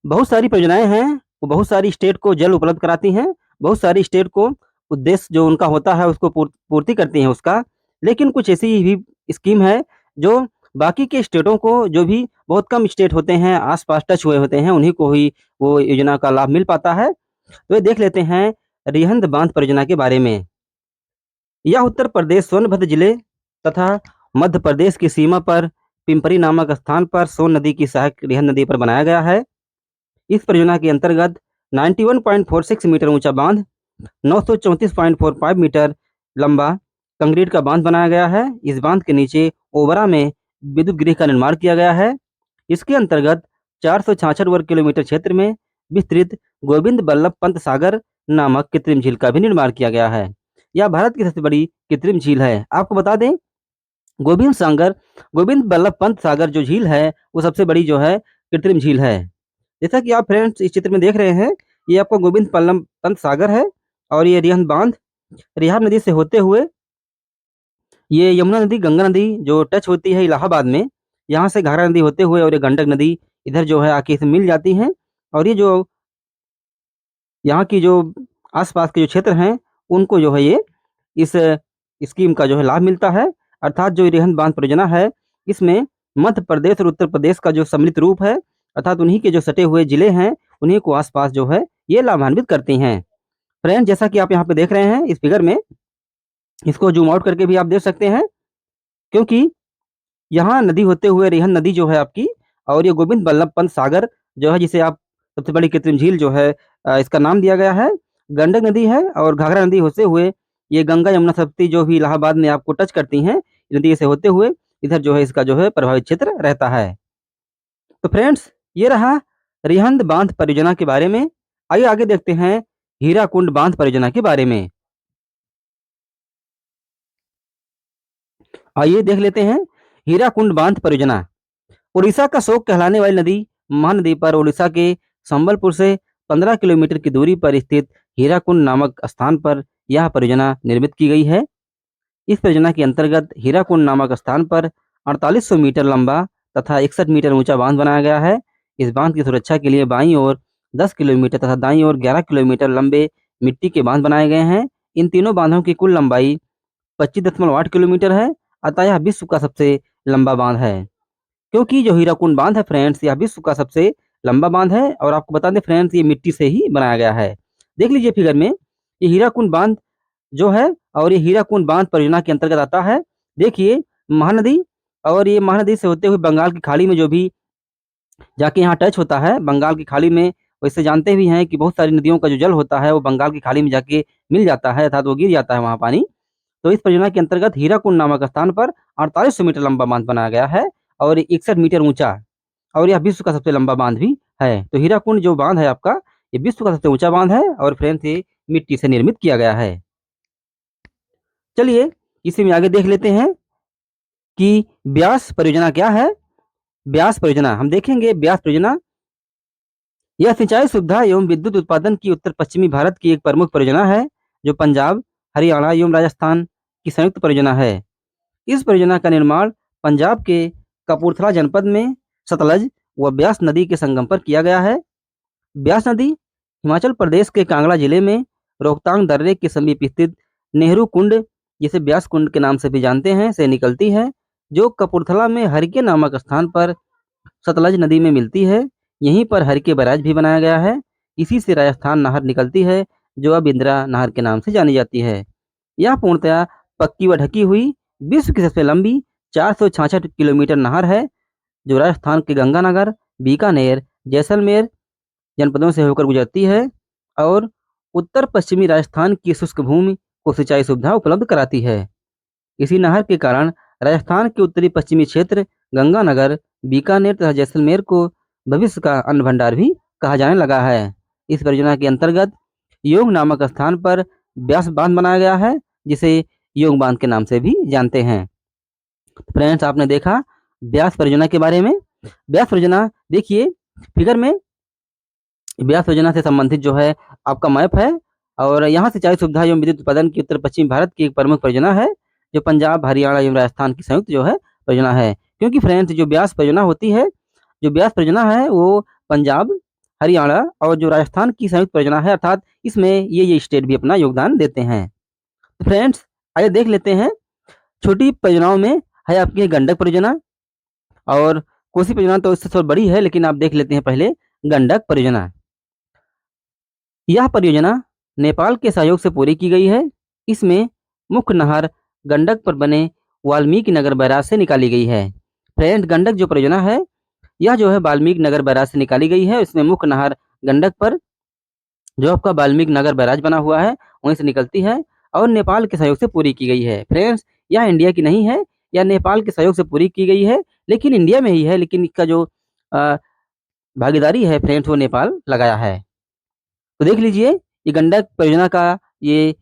बहुत सारी परियोजनाएं हैं, वो बहुत सारी स्टेट को जल उपलब्ध कराती हैं, बहुत सारी स्टेट को उद्देश्य जो उनका होता है उसको पूर्ति करती हैं उसका, लेकिन कुछ ऐसी भी स्कीम है जो बाकी के स्टेटों को, जो भी बहुत कम स्टेट होते हैं आसपास टच हुए होते हैं, उन्हीं को ही वो योजना का लाभ मिल पाता है। तो ये देख लेते हैं रिहंद बांध परियोजना के बारे में। यह उत्तर प्रदेश सोनभद्र जिले तथा मध्य प्रदेश की सीमा पर पिंपरी नामक स्थान पर सोन नदी की सहायक रिहंद नदी पर बनाया गया है। इस परियोजना के अंतर्गत 91.46 मीटर ऊंचा बांध, 934.45 मीटर लंबा कंक्रीट का बांध बनाया गया है। इस बांध के नीचे ओबरा में विद्युत गृह का निर्माण किया गया है। इसके अंतर्गत 466 वर्ग किलोमीटर क्षेत्र में विस्तृत गोविंद बल्लभ पंत सागर नामक कृत्रिम झील का भी निर्माण किया गया है। यह भारत की सबसे बड़ी कृत्रिम झील है। आपको बता दें गोविंद बल्लभ पंत सागर जो झील है वो सबसे बड़ी जो है कृत्रिम झील है। जैसा कि आप फ्रेंड्स इस चित्र में देख रहे हैं, ये आपका गोविंद बल्लभ पंत सागर है, और ये रिहंद बांध रिहाब नदी से होते हुए ये यमुना नदी, गंगा नदी जो टच होती है इलाहाबाद में, यहाँ से घाघरा नदी होते हुए और ये गंडक नदी इधर जो है आके इसे मिल जाती हैं, और ये जो यहाँ की जो आसपास के जो क्षेत्र हैं उनको जो है ये इस स्कीम का जो है लाभ मिलता है। अर्थात जो रिहंद बांध परियोजना है, इसमें मध्य प्रदेश और उत्तर प्रदेश का जो सम्मिलित रूप है, अर्थात उन्हीं के जो सटे हुए जिले हैं उन्हीं को आसपास जो है ये लाभान्वित करती हैं। फ्रेंड जैसा कि आप यहाँ पे देख रहे हैं इस फिगर में, इसको जूम आउट करके भी आप देख सकते हैं, क्योंकि यहाँ नदी होते हुए रिहंद नदी जो है आपकी, और ये गोविंद बल्लभ पंत सागर जो है जिसे आप सबसे बड़ी कृत्रिम झील जो है इसका नाम दिया गया है, गंडक नदी है, और घाघरा नदी होते हुए ये गंगा यमुना सरस्वती जो भी इलाहाबाद में आपको टच करती हैं, नदी से होते हुए इधर जो है इसका जो है प्रभावित क्षेत्र रहता है। तो फ्रेंड्स ये रहा रिहंद बांध परियोजना के बारे में। आइए आगे देखते हैं हीराकुंड बांध परियोजना के बारे में। आइए देख लेते हैं हीराकुंड बांध परियोजना। उड़ीसा का शोक कहलाने वाली नदी महानदी पर उड़ीसा के संबलपुर से 15 किलोमीटर की दूरी पर स्थित हीराकुंड नामक स्थान पर यह परियोजना निर्मित की गई है। इस परियोजना के अंतर्गत हीराकुंड नामक स्थान पर 4800 मीटर लंबा तथा 61 मीटर ऊंचा बांध बनाया गया है। इस बांध की सुरक्षा के लिए बाईं ओर 10 किलोमीटर तथा दाईं ओर 11 किलोमीटर लंबे मिट्टी के बांध बनाए गए हैं। इन तीनों बांधों की कुल लंबाई 25.8 किलोमीटर है, अतः यह विश्व का सबसे लंबा बांध है। क्योंकि जो हीराकुंड बांध है फ्रेंड्स, यह विश्व का सबसे लंबा बांध है और आपको बता दें फ्रेंड्स, ये मिट्टी से ही बनाया गया है। देख लीजिए फिगर में, ये हीराकुंड बांध जो है और ये हीराकुंड बांध परियोजना के अंतर्गत आता है। देखिए महानदी, और ये महानदी से होते हुए बंगाल की खाड़ी में जो भी जाके यहाँ टच होता है बंगाल की खाड़ी में। वैसे जानते भी हैं कि बहुत सारी नदियों का जो जल होता है वो बंगाल की खाड़ी में जाके मिल जाता है, अर्थात वो गिर जाता है वहाँ पानी। तो इस परियोजना के अंतर्गत हीराकुंड नामक स्थान पर 4800 मीटर लंबा बांध बनाया गया है और 61 मीटर ऊंचा, और यह विश्व का सबसे लंबा बांध भी है। तो हीराकुंड जो बांध है आपका, ये विश्व का सबसे ऊंचा बांध है और फ्रेंड्स ये मिट्टी से निर्मित किया गया है। चलिए इसी में आगे देख लेते हैं कि ब्यास परियोजना क्या है। ब्यास परियोजना हम देखेंगे। ब्यास परियोजना यह सिंचाई सुविधा एवं विद्युत उत्पादन की उत्तर पश्चिमी भारत की एक प्रमुख परियोजना है, जो पंजाब, हरियाणा एवं राजस्थान की संयुक्त परियोजना है। इस परियोजना का निर्माण पंजाब के कपूरथला जनपद में सतलज व ब्यास नदी के संगम पर किया गया है। ब्यास नदी हिमाचल प्रदेश के कांगड़ा जिले में रोहतांग दर्रे के समीप स्थित नेहरू कुंड, जिसे ब्यास कुंड के नाम से भी जानते हैं, से निकलती है, जो कपूरथला में हरिके नामक स्थान पर सतलज नदी में मिलती है। यहीं पर हरिके बैराज भी बनाया गया है। इसी से राजस्थान नहर निकलती है, जो अब इंदिरा नहर के नाम से जानी जाती है। यह पूर्णतया पक्की व ढकी हुई विश्व की सबसे लंबी 466 किलोमीटर नहर है, जो राजस्थान के गंगानगर, बीकानेर, जैसलमेर जनपदों से होकर गुजरती है और उत्तर पश्चिमी राजस्थान की शुष्क भूमि को सिंचाई सुविधा उपलब्ध कराती है। इसी नहर के कारण राजस्थान के उत्तरी पश्चिमी क्षेत्र गंगानगर, बीकानेर तथा जैसलमेर को भविष्य का अन्न भंडार भी कहा जाने लगा है। इस परियोजना के अंतर्गत योग नामक स्थान पर ब्यास बांध बनाया गया है, जिसे योग बांध के नाम से भी जानते हैं। फ्रेंड्स आपने देखा ब्यास परियोजना के बारे में। ब्यास परियोजना देखिए फिगर में, ब्यास परियोजना से संबंधित जो है आपका मैप है, और यहाँ सिंचाई सुविधा एवं विद्युत उत्पादन की उत्तर पश्चिमी भारत की एक प्रमुख परियोजना है, जो पंजाब, हरियाणा एवं राजस्थान की संयुक्त जो है परियोजना है। क्योंकि फ्रेंड्स जो ब्यास परियोजना होती है, जो ब्यास परियोजना है वो पंजाब, हरियाणा और जो राजस्थान की संयुक्त परियोजना है, अर्थात इसमें ये स्टेट भी अपना योगदान देते हैं। तो फ्रेंड्स आइए देख लेते हैं। छोटी परियोजनाओं में है आपकी गंडक परियोजना, और कोसी परियोजना तो इससे थोड़ी बड़ी है, लेकिन आप देख लेते हैं पहले गंडक परियोजना। यह परियोजना नेपाल के सहयोग से पूरी की गई है। इसमें मुख्य नहर गंडक पर बने वाल्मीकि नगर बैराज से निकाली गई है। फ्रेंड गंडक जो परियोजना है, यह जो है वाल्मीकि नगर बैराज से निकाली गई है। इसमें मुख्य नहर गंडक पर जो आपका वाल्मीकि नगर बैराज बना हुआ है वहीं से निकलती है और नेपाल के सहयोग से पूरी की गई है। फ्रेंड्स यह इंडिया की नहीं है, यह नेपाल के सहयोग से पूरी की गई है, लेकिन इंडिया में ही है, लेकिन इसका जो भागीदारी है फ्रेंड्स वो नेपाल लगाया है। तो देख लीजिए ये गंडक परियोजना का ये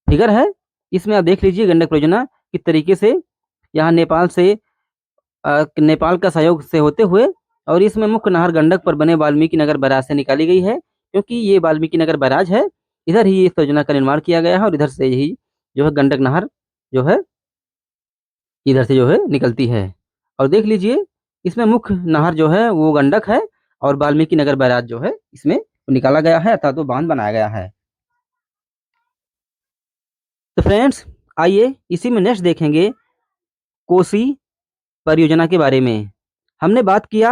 फिगर है। इसमें आप देख लीजिए गंडक परियोजना किस तरीके से यहाँ नेपाल का सहयोग से होते हुए, और इसमें मुख्य नहर गंडक पर बने वाल्मीकि नगर बैराज से निकाली गई है। क्योंकि ये वाल्मीकि नगर बैराज है, इधर ही इस परियोजना का निर्माण किया गया है और इधर से ही जो है गंडक नहर जो है इधर से जो है निकलती है। और देख लीजिए इसमें मुख्य नहर जो है वो गंडक है और वाल्मीकि नगर बैराज जो है इसमें निकाला गया है, अर्थात वो बांध बनाया गया है। तो फ्रेंड्स आइए इसी में नेक्स्ट देखेंगे कोसी परियोजना के बारे में। हमने बात किया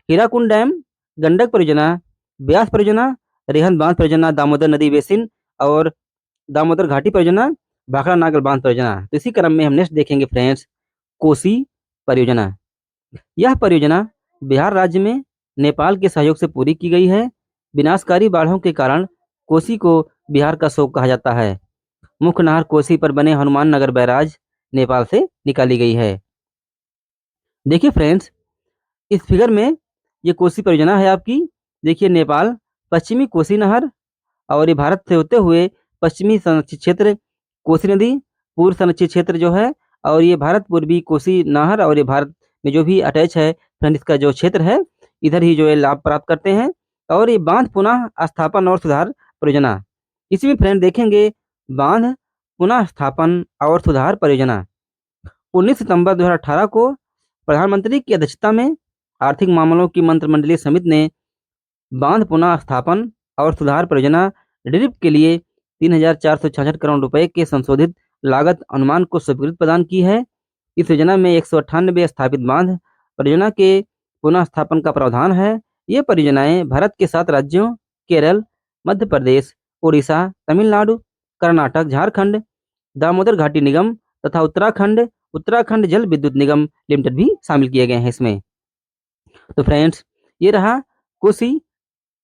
हीराकुंड डैम, गंडक परियोजना, ब्यास परियोजना, रेहन बांध परियोजना, दामोदर नदी बेसिन और दामोदर घाटी परियोजना, भाखड़ा नागल बांध परियोजना। तो इसी क्रम में हम नेक्स्ट देखेंगे फ्रेंड्स कोसी परियोजना। यह परियोजना बिहार राज्य में नेपाल के सहयोग से पूरी की गई है। विनाशकारी बाढ़ों के कारण कोसी को बिहार का शोक कहा जाता है। मुख्य नहर कोसी पर बने हनुमान नगर बैराज नेपाल से निकाली गई है। देखिए फ्रेंड्स इस फिगर में ये कोसी परियोजना है आपकी। देखिए नेपाल पश्चिमी कोसी नहर, और ये भारत से होते हुए पश्चिमी संरक्षित क्षेत्र कोसी नदी, पूर्व संरक्षित क्षेत्र जो है, और ये भारत पूर्वी कोसी नहर, और ये भारत में जो भी अटैच है फ्रेंड इसका जो क्षेत्र है, इधर ही जो है लाभ प्राप्त करते हैं। और ये बांध पुनः स्थापन और सुधार परियोजना, इसमें फ्रेंड देखेंगे बांध पुनः स्थापन और सुधार परियोजना 19 सितंबर 2018 को प्रधानमंत्री की अध्यक्षता में आर्थिक मामलों की मंत्रिमंडलीय समिति ने बांध पुनः स्थापन और सुधार परियोजना ड्रिप के लिए 3,466 करोड़ रुपए के संशोधित लागत अनुमान को स्वीकृति प्रदान की है। इस योजना में 198 स्थापित बांध परियोजना के पुनः स्थापन का प्रावधान है। ये परियोजनाएं भारत के 7 राज्यों केरल, मध्य प्रदेश, उड़ीसा, तमिलनाडु, कर्नाटक, झारखंड, दामोदर घाटी निगम तथा उत्तराखंड जल विद्युत निगम लिमिटेड भी शामिल किए गए हैं इसमें। तो फ्रेंड्स, ये रहा कोसी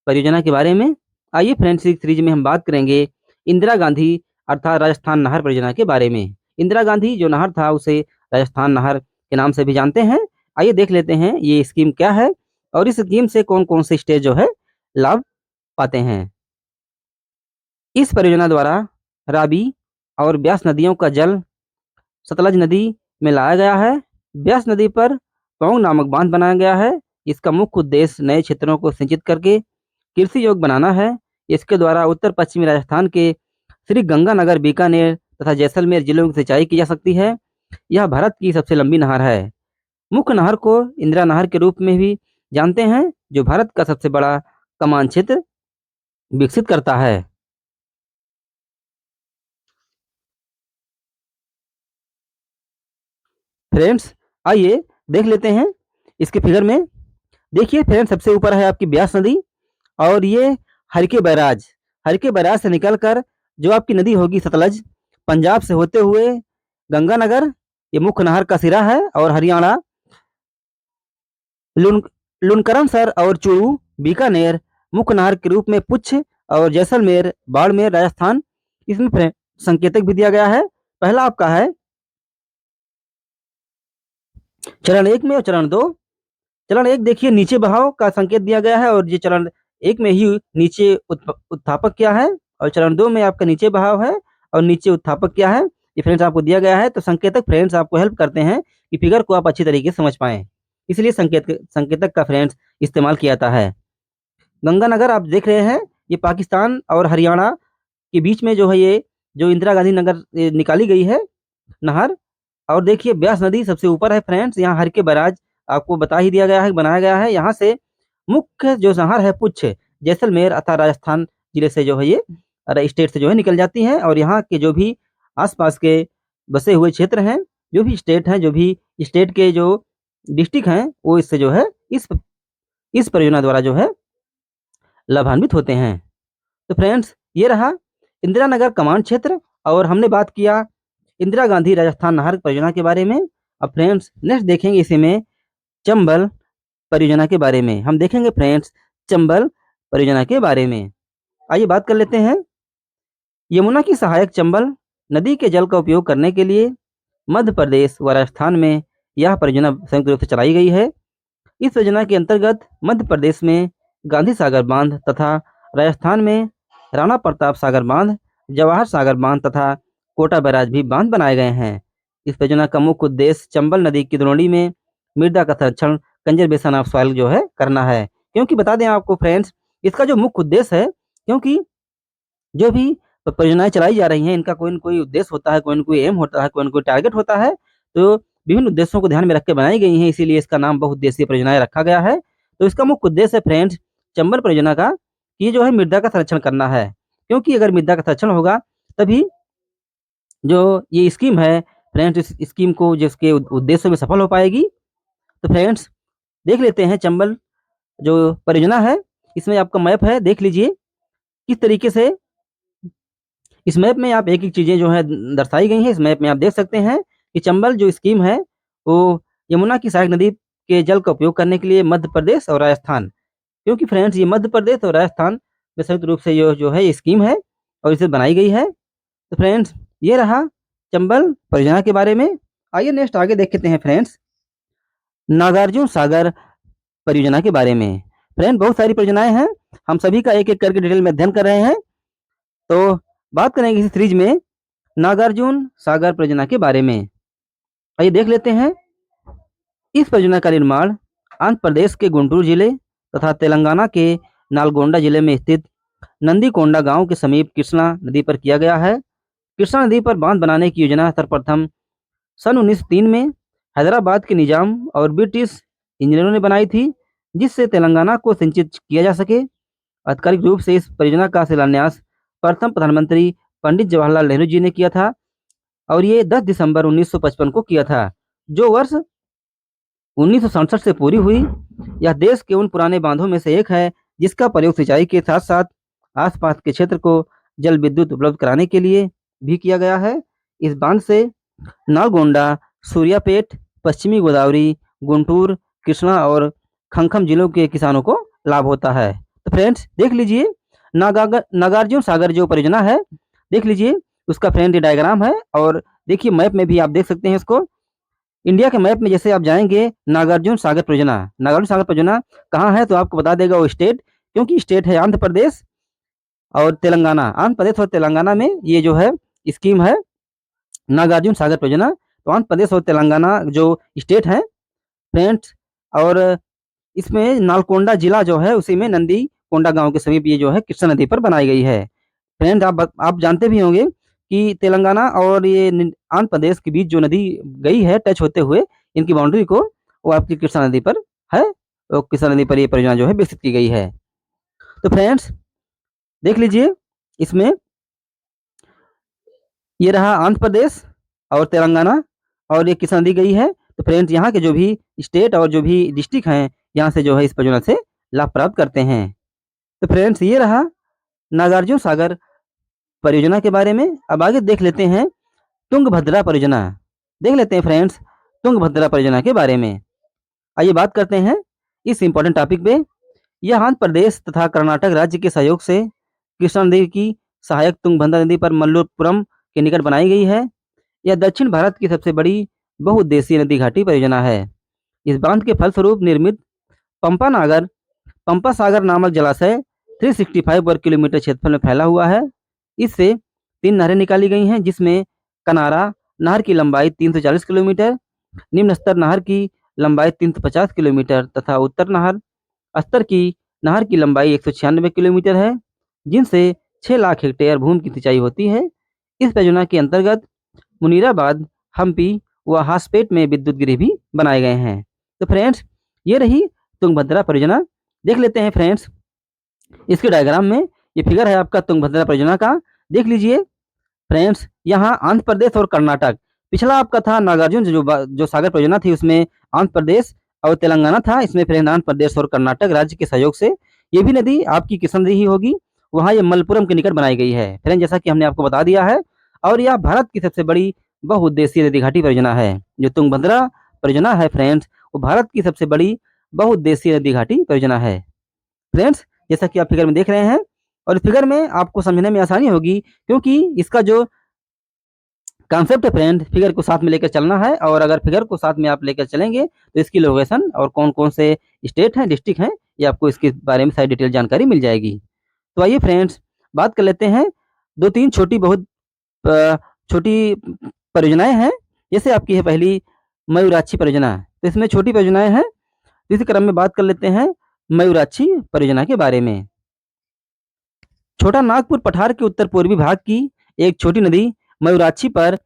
परियोजना के बारे में। आइए फ्रेंड्स, इस सीरीज में हम बात करेंगे इंदिरा गांधी अर्थात राजस्थान नहर परियोजना के बारे में। इंदिरा गांधी जो नहर था उसे राजस्थान नहर के नाम से भी जानते हैं। आइए देख लेते हैं ये स्कीम क्या है और इस स्कीम से कौन कौन से स्टेट जो है लाभ पाते हैं। इस परियोजना द्वारा रावी और ब्यास नदियों का जल सतलज नदी में लाया गया है। ब्यास नदी पर पौंग नामक बांध बनाया गया है। इसका मुख्य उद्देश्य नए क्षेत्रों को सिंचित करके कृषि योग्य बनाना है। इसके द्वारा उत्तर पश्चिमी राजस्थान के श्री गंगानगर, बीकानेर तथा जैसलमेर जिलों की सिंचाई की जा सकती है। यह भारत की सबसे लंबी नहर है। मुख्य नहर को इंदिरा नहर के रूप में भी जानते हैं, जो भारत का सबसे बड़ा कमान क्षेत्र विकसित करता है। फ्रेंड्स, आइए देख लेते हैं इसके फिगर में। देखिए फ्रेंड्स, सबसे ऊपर है आपकी ब्यास नदी और ये हरके बैराज से निकलकर जो आपकी नदी होगी सतलज, पंजाब से होते हुए गंगानगर, ये मुख्य नहर का सिरा है, और हरियाणा लुनकरनसर और चूरू, बीकानेर मुख्य नहर के रूप में पुछ, और जैसलमेर, बाड़मेर, राजस्थान। इसमें संकेतक भी दिया गया है। पहला आपका है चरण 1 में और चरण 2। चरण 1 देखिए नीचे बहाव का संकेत दिया गया है, और ये चरण 1 में ही नीचे उत्थापक क्या है, और चरण 2 में आपका नीचे बहाव है और नीचे उत्थापक क्या है, ये फ्रेंड्स आपको दिया गया है। तो संकेतक फ्रेंड्स आपको हेल्प करते हैं कि फिगर को आप अच्छी तरीके से समझ पाएं, इसलिए संकेतक का फ्रेंड्स इस्तेमाल किया जाता है। गंगानगर आप देख रहे हैं, ये पाकिस्तान और हरियाणा के बीच में जो है ये जो इंदिरा गांधी नगर निकाली गई है नहर। और देखिए ब्यास नदी सबसे ऊपर है फ्रेंड्स, यहाँ हर के बैराज आपको बता ही दिया गया है, बनाया गया है। यहाँ से मुख्य जो नहर है पुछ जैसलमेर अर्थात राजस्थान जिले से जो है ये स्टेट से जो है निकल जाती है, और यहाँ के जो भी आसपास के बसे हुए क्षेत्र हैं, जो भी स्टेट हैं, जो भी स्टेट के जो डिस्ट्रिक्ट हैं, वो इससे जो है इस परियोजना द्वारा जो है लाभान्वित होते हैं। तो फ्रेंड्स, ये रहा इंदिरा नगर कमांड क्षेत्र, और हमने बात किया इंदिरा गांधी राजस्थान नहर परियोजना के बारे में। अब फ्रेंड्स नेक्स्ट देखेंगे इसी में चंबल परियोजना के बारे में। हम देखेंगे फ्रेंड्स चंबल परियोजना के बारे में। आइए बात कर लेते हैं। यमुना की सहायक चंबल नदी के जल का उपयोग करने के लिए मध्य प्रदेश व राजस्थान में यह परियोजना संयुक्त रूप से चलाई गई है। इस योजना के अंतर्गत मध्य प्रदेश में गांधी सागर बांध तथा राजस्थान में राणा प्रताप सागर बांध, जवाहर सागर बांध तथा कोटा बैराज भी बांध बनाए गए हैं। इस परियोजना का मुख्य उद्देश्य चंबल नदी की द्रोणी में मृदा का संरक्षण, कंजर्वेशन ऑफ सॉइल जो है करना है। क्योंकि बता दें आपको फ्रेंड्स, इसका जो मुख्य उद्देश्य है, क्योंकि जो भी परियोजनाएं चलाई जा रही हैं इनका कोई न कोई उद्देश्य होता है, कोई न कोई एम होता है, कोई न कोई टारगेट होता है। तो विभिन्न उद्देश्यों को ध्यान में रख के बनाई गई हैं, इसीलिए इसका नाम बहुउद्देशीय परियोजनाएं रखा गया है। तो इसका मुख्य उद्देश्य है फ्रेंड्स चंबल परियोजना का ये जो है मृदा का संरक्षण करना है, क्योंकि अगर मृदा का संरक्षण होगा तभी जो ये स्कीम है फ्रेंड्स, इस स्कीम को जिसके उद्देश्य में सफल हो पाएगी। तो फ्रेंड्स देख लेते हैं चंबल जो परियोजना है, इसमें आपका मैप है, देख लीजिए किस तरीके से इस मैप में आप एक-एक चीज़ें जो है दर्शाई गई हैं। इस मैप में आप देख सकते हैं कि चंबल जो स्कीम है वो यमुना की सहायक नदी के जल का उपयोग करने के लिए मध्य प्रदेश और राजस्थान, क्योंकि फ्रेंड्स ये मध्य प्रदेश और राजस्थान में संयुक्त रूप से ये जो है ये स्कीम है और इसे बनाई गई है। तो फ्रेंड्स ये रहा चंबल परियोजना के बारे में। आइए नेक्स्ट आगे देखते हैं फ्रेंड्स नागार्जुन सागर परियोजना के बारे में। फ्रेंड बहुत सारी परियोजनाएं हैं, हम सभी का एक-एक करके डिटेल में अध्ययन कर रहे हैं। तो बात करेंगे इस सीरीज में नागार्जुन सागर परियोजना के बारे में। आइए देख लेते हैं। इस परियोजना का निर्माण आंध्र प्रदेश के गुंटूर जिले तथा तेलंगाना के नालगोंडा जिले में स्थित नंदीकोंडा गांव के समीप कृष्णा नदी पर किया गया है। कृष्णा नदी पर बांध बनाने की योजना सर्वप्रथम सन 1903 में हैदराबाद के निजाम और ब्रिटिश इंजीनियरों ने बनाई थी, जिससे तेलंगाना को सिंचित किया जा सके। आधिकारिक रूप से इस परियोजना का शिलान्यास प्रथम प्रधानमंत्री पंडित जवाहरलाल नेहरू जी ने किया था और ये 10 दिसंबर 1955 को किया था, जो वर्ष 1967 से पूरी हुई। यह देश के उन पुराने बांधों में से एक है जिसका प्रयोग सिंचाई के साथ साथ आसपास के क्षेत्र को जल विद्युत उपलब्ध कराने के लिए भी किया गया है। इस बांध से नालगोंडा, सूर्यापेट, पश्चिमी गोदावरी, गुंटूर, कृष्णा और खंखम जिलों के किसानों को लाभ होता है। तो फ्रेंड्स देख लीजिए, नागार्जुन सागर जो परियोजना है, देख लीजिए उसका फ्रेंड ये डायग्राम है और देखिए मैप में भी आप देख सकते हैं इसको। इंडिया के मैप में जैसे आप जाएंगे नागार्जुन सागर परियोजना कहाँ है तो आपको बता देगा वो स्टेट, क्योंकि स्टेट है आंध्र प्रदेश और तेलंगाना। आंध्र प्रदेश और तेलंगाना में ये जो है स्कीम है नागार्जुन सागर परियोजना। तो आंध्र प्रदेश और तेलंगाना जो स्टेट है फ्रेंड्स, और इसमें नालकोंडा जिला जो है उसी में नंदी कोंडा गांव के समीप ये जो है कृष्णा नदी पर बनाई गई है। फ्रेंड्स आप जानते भी होंगे कि तेलंगाना और ये आंध्र प्रदेश के बीच जो नदी गई है टच होते हुए इनकी बाउंड्री को, वो आपकी कृष्णा नदी पर है। तो कृष्णा नदी पर ये परियोजना जो है विकसित की गई है। तो फ्रेंड्स देख लीजिए, इसमें ये रहा आंध्र प्रदेश और तेलंगाना और ये कृष्णा नदी गई है। तो फ्रेंड्स यहाँ के जो भी स्टेट और जो भी डिस्ट्रिक्ट हैं यहाँ से जो है इस परियोजना से लाभ प्राप्त करते हैं। तो फ्रेंड्स ये रहा नागार्जुन सागर परियोजना के बारे में। अब आगे देख लेते हैं तुंगभद्रा परियोजना। देख लेते हैं फ्रेंड्स तुंगभद्रा परियोजना के बारे में। आइए बात करते हैं इस इम्पोर्टेंट टॉपिक पे। यह आंध्र प्रदेश तथा कर्नाटक राज्य के सहयोग से कृष्णा नदी की सहायक तुंगभद्रा नदी पर मल्लोपुरम के निकट बनाई गई है। यह दक्षिण भारत की सबसे बड़ी बहुउद्देशीय नदी घाटी परियोजना है। इस बांध के फलस्वरूप निर्मित पंपा सागर नामक जलाशय 365 वर्ग किलोमीटर क्षेत्रफल में फैला हुआ है। इससे 3 नहरें निकाली गई हैं, जिसमें कनारा नहर की लंबाई 340 किलोमीटर, निम्न स्तर नहर की लंबाई 350 किलोमीटर तथा उत्तर स्तर की नहर की लंबाई 196 किलोमीटर है, जिनसे 6 लाख हेक्टेयर भूमि की सिंचाई होती है। इस परियोजना के अंतर्गत मुनीराबाद, हम्पी व हासपेट में विद्युत गृह भी बनाए गए हैं। तो फ्रेंड्स ये रही तुंगभद्रा परियोजना। देख लेते हैं फ्रेंड्स इसके डायग्राम में, ये फिगर है आपका तुंगभद्रा परियोजना का। देख लीजिए फ्रेंड्स, यहाँ आंध्र प्रदेश और कर्नाटक, पिछला आपका था नागार्जुन जो सागर परियोजना थी उसमें आंध्र प्रदेश और तेलंगाना था। इसमें फ्रेंड आंध्र प्रदेश और कर्नाटक राज्य के सहयोग से ये भी नदी आपकी कृष्णा नदी ही होगी, वहाँ ये मलपुरम के निकट बनाई गई है फ्रेंड, जैसा कि हमने आपको बता दिया है। और यह भारत की सबसे बड़ी बहुउद्देशीय नदी घाटी परियोजना है। जो तुंगभद्रा परियोजना है फ्रेंड्स, वो भारत की सबसे बड़ी बहुउद्देशीय नदी घाटी परियोजना है फ्रेंड्स, जैसा कि आप फिगर में देख रहे हैं। और फिगर में आपको समझने में आसानी होगी क्योंकि इसका जो कॉन्सेप्ट है फ्रेंड, फिगर को साथ में लेकर चलना है। और अगर फिगर को साथ में आप लेकर चलेंगे तो इसकी लोकेशन और कौन कौन से स्टेट हैं, डिस्ट्रिक्ट हैं, ये आपको इसके बारे में सारी डिटेल जानकारी मिल जाएगी। तो आइए फ्रेंड्स बात कर लेते हैं 2-3 छोटी परियोजनाएं हैं। जैसे आपकी है पहली मयूराक्षी परियोजना, तो इसमें छोटी परियोजनाएं हैं। इसी क्रम में बात कर लेते हैं मयूराक्षी परियोजना के बारे में। छोटा नागपुर पठार के उत्तर पूर्वी भाग की एक छोटी नदी मयूराक्षी पर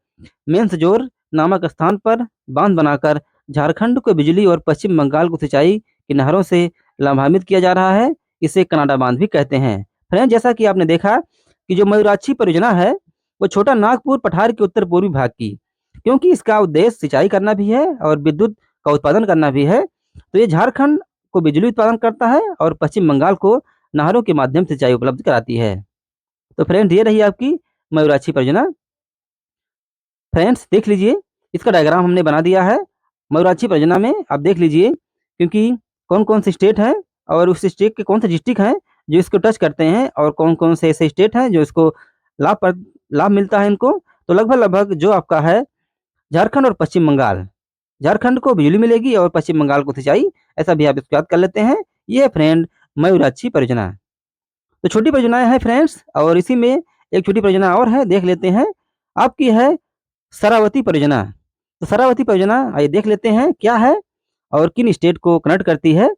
मेंसजोर नामक स्थान पर बांध बनाकर झारखंड को बिजली और पश्चिम बंगाल को सिंचाई की नहरों से लाभान्वित किया जा रहा है। इसे कनाडा बांध भी कहते हैं। फ्रेंड जैसा कि आपने देखा कि जो मयूराक्षी परियोजना है वो छोटा नागपुर पठार के उत्तर पूर्वी भाग की, क्योंकि इसका उद्देश्य सिंचाई करना भी है और विद्युत का उत्पादन करना भी है। तो ये झारखंड को बिजली उत्पादन करता है और पश्चिम बंगाल को नहरों के माध्यम से सिंचाई उपलब्ध कराती है। तो फ्रेंड्स ये रही आपकी मयूराक्षी परियोजना। फ्रेंड्स देख लीजिए इसका डायग्राम हमने बना दिया है। मयूराक्षी परियोजना में आप देख लीजिए क्योंकि कौन कौन से स्टेट हैं और उस स्टेट के कौन से डिस्ट्रिक्ट हैं जो इसको टच करते हैं और कौन कौन से ऐसे स्टेट हैं जो इसको लाभ मिलता है इनको। तो लगभग जो आपका है झारखंड और पश्चिम बंगाल, झारखंड को बिजली मिलेगी और पश्चिम बंगाल को सिंचाई, ऐसा भी आप इसको याद कर लेते हैं। ये फ्रेंड मयूराक्षी परियोजना। तो छोटी परियोजनाएं हैं फ्रेंड्स, और इसी में एक छोटी परियोजना और है, देख लेते हैं। आपकी है शरावती परियोजना। तो शरावती परियोजना आइए देख लेते हैं क्या है और किन स्टेट को कनेक्ट करती है।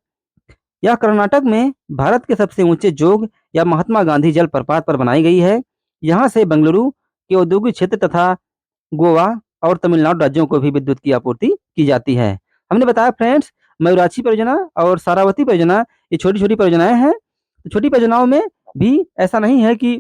यह कर्नाटक में भारत के सबसे ऊंचे जोग या महात्मा गांधी जलप्रपात पर बनाई गई है। यहाँ से बेंगलुरु के औद्योगिक क्षेत्र तथा गोवा और तमिलनाडु राज्यों को भी विद्युत की आपूर्ति की जाती है। हमने बताया फ्रेंड्स, मयूराक्षी परियोजना और सारावती परियोजना ये छोटी-छोटी परियोजनाएं हैं। तो छोटी परियोजनाओं में भी ऐसा नहीं है कि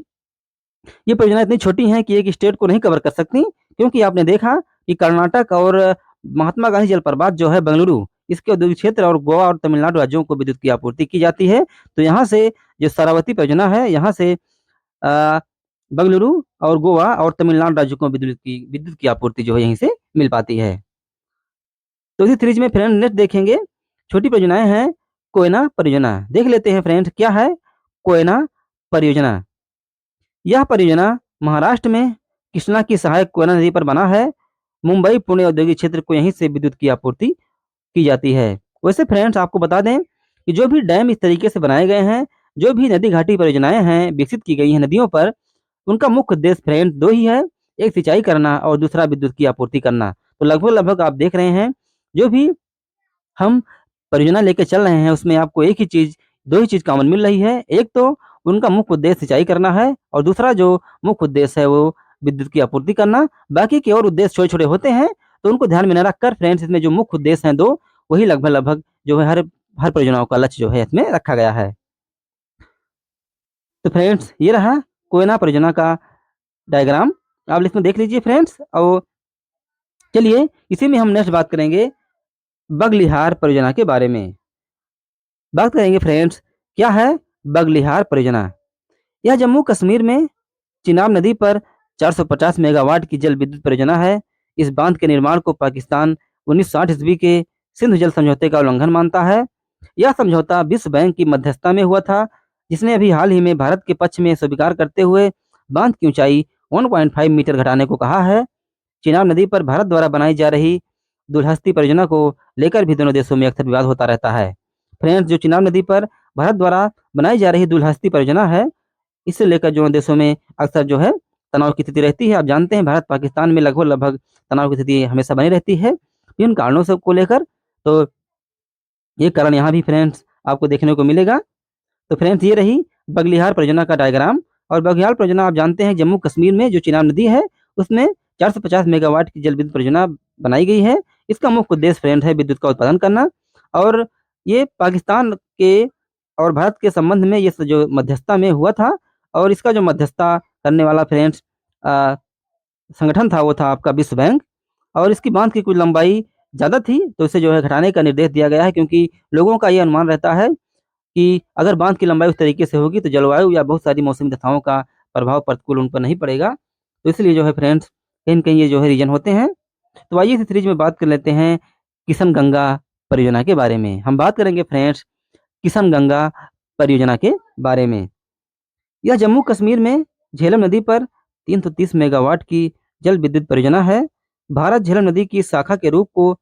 ये परियोजनाएं इतनी छोटी हैं कि एक स्टेट को नहीं कवर कर सकती, क्योंकि आपने देखा कि कर्नाटक और महात्मा गांधी जलप्रपात जो है बेंगलुरु, इसके औद्योगिक क्षेत्र और गोवा और तमिलनाडु राज्यों को विद्युत की आपूर्ति की जाती है। तो यहाँ से जो सारावती परियोजना है, यहाँ से अ, बेंगलुरु और गोवा और तमिलनाडु राज्यों को विद्युत की आपूर्ति जो है यहीं से मिल पाती है। तो इसी सीरीज में फ्रेंड नेक्स्ट देखेंगे, छोटी परियोजनाएं हैं कोयना परियोजना। देख लेते हैं फ्रेंड्स, क्या है कोयना परियोजना। यह परियोजना महाराष्ट्र में कृष्णा की सहायक कोयना नदी पर बना है। मुंबई पुणे औद्योगिक क्षेत्र को यहीं से विद्युत की आपूर्ति की जाती है। वैसे फ्रेंड्स आपको बता दें कि जो भी डैम इस तरीके से बनाए गए हैं, जो भी नदी घाटी परियोजनाएं हैं विकसित की गई हैं नदियों पर, उनका मुख्य उद्देश्य फ्रेंड्स दो ही है, एक सिंचाई करना और दूसरा विद्युत की आपूर्ति करना। तो लगभग लगभग आप देख रहे हैं, जो भी हम परियोजना लेके चल रहे हैं उसमें आपको एक ही चीज़, दो ही चीज़ कॉमन मिल रही है। एक तो उनका मुख्य उद्देश्य सिंचाई करना है और दूसरा जो मुख्य उद्देश्य है वो विद्युत की आपूर्ति करना। बाकी के और उद्देश्य छोटे-छोटे होते हैं, तो उनको ध्यान में न रखकर फ्रेंड्स इसमें जो मुख्य उद्देश्य हैं 2, वही लगभग-लगभग जो है हर हर परियोजनाओं का लक्ष्य जो है इसमें रखा गया है। तो फ्रेंड्स ये रहा कोयना परियोजना का डायग्राम, आप इसमें देख लीजिए फ्रेंड्स। और चलिए इसी में हम नेक्स्ट बात करेंगे बगलिहार परियोजना के बारे में। बात करेंगे फ्रेंड्स, क्या है बगलिहार परियोजना। यह जम्मू कश्मीर में चिनाब नदी पर 450 मेगावाट की जल विद्युत परियोजना है। इस बांध के निर्माण को पाकिस्तान 1960 ईस्वी के सिंधु जल समझौते का उल्लंघन मानता है। यह समझौता विश्व बैंक की मध्यस्थता में हुआ था, जिसने अभी हाल ही में भारत के पक्ष में स्वीकार करते हुए बांध की ऊंचाई 1.5 मीटर घटाने को कहा है। चिनाब नदी पर भारत द्वारा बनाई जा रही दुलहस्ती परियोजना को लेकर भी दोनों देशों में अक्सर विवाद होता रहता है। फ्रेंड्स, जो चिनाब नदी पर भारत द्वारा बनाई जा रही दुलहस्ती परियोजना है, इसे लेकर दोनों देशों में अक्सर जो है तनाव की स्थिति रहती है। आप जानते हैं भारत पाकिस्तान में लगभग लगभग तनाव की स्थिति हमेशा बनी रहती है विभिन्न कारणों से को लेकर। तो ये कारण यहाँ भी फ्रेंड्स आपको देखने को मिलेगा। तो फ्रेंड्स ये रही बगलिहार परियोजना का डायग्राम। और बगलिहार परियोजना आप जानते हैं जम्मू कश्मीर में जो चिनाब नदी है उसमें 450 मेगावाट की जल विद्युत परियोजना बनाई गई है। इसका मुख्य उद्देश्य फ्रेंड है विद्युत का उत्पादन करना। और ये पाकिस्तान के और भारत के संबंध में ये जो मध्यस्थता में हुआ था, और इसका जो मध्यस्थता करने वाला फ्रेंड्स संगठन था वो था आपका विश्व बैंक। और इसकी बांध की कुछ लंबाई ज़्यादा थी, तो इसे जो है घटाने का निर्देश दिया गया है, क्योंकि लोगों का ये अनुमान रहता है कि अगर बांध की लंबाई उस तरीके से होगी तो जलवायु या बहुत सारी मौसमी दशाओं का प्रभाव प्रतिकूल उन पर नहीं पड़ेगा। तो इसलिए जो है फ्रेंड्स कहीं न कहीं ये जो है रीज़न होते हैं। तो आइए इस सीरीज में बात कर लेते हैं किशन गंगा परियोजना के बारे में। हम बात करेंगे फ्रेंड्स किशन गंगा परियोजना के बारे में। यह जम्मू कश्मीर में झेलम नदी पर 330 मेगावाट की जल विद्युत परियोजना है। भारत झेलम नदी की शाखा के रूप को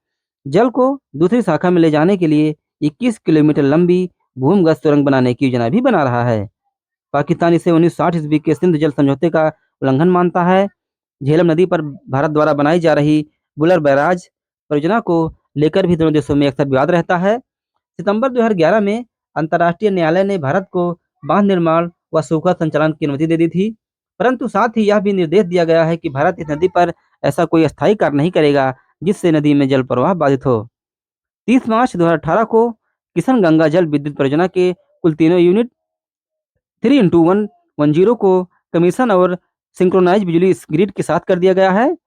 जल को दूसरी शाखा में ले जाने के लिए 21 किलोमीटर लंबी भूमिगत सुरंग बनाने की योजना भी बना रहा है। पाकिस्तान इसे 1960 ईस्वी के सिंधु जल समझौते का उल्लंघन मानता है। झेलम नदी पर भारत द्वारा बनाई जा रही बुलर बैराज परियोजना को लेकर भी दोनों देशों में अक्सर विवाद रहता है। सितंबर 2011 में अंतर्राष्ट्रीय न्यायालय ने भारत को बांध निर्माण व सूखा संचालन की अनुमति दे दी थी, परंतु साथ ही यह भी निर्देश दिया गया है कि भारत इस नदी पर ऐसा कोई अस्थायी कार्य नहीं करेगा जिससे नदी में जल प्रवाह बाधित हो। 30 मार्च 2018 को किशन गंगा जल विद्युत परियोजना के कुल तीनों यूनिट 3x110 को कमीशन और सिंक्रोनाइज बिजली ग्रिड के साथ कर दिया गया है।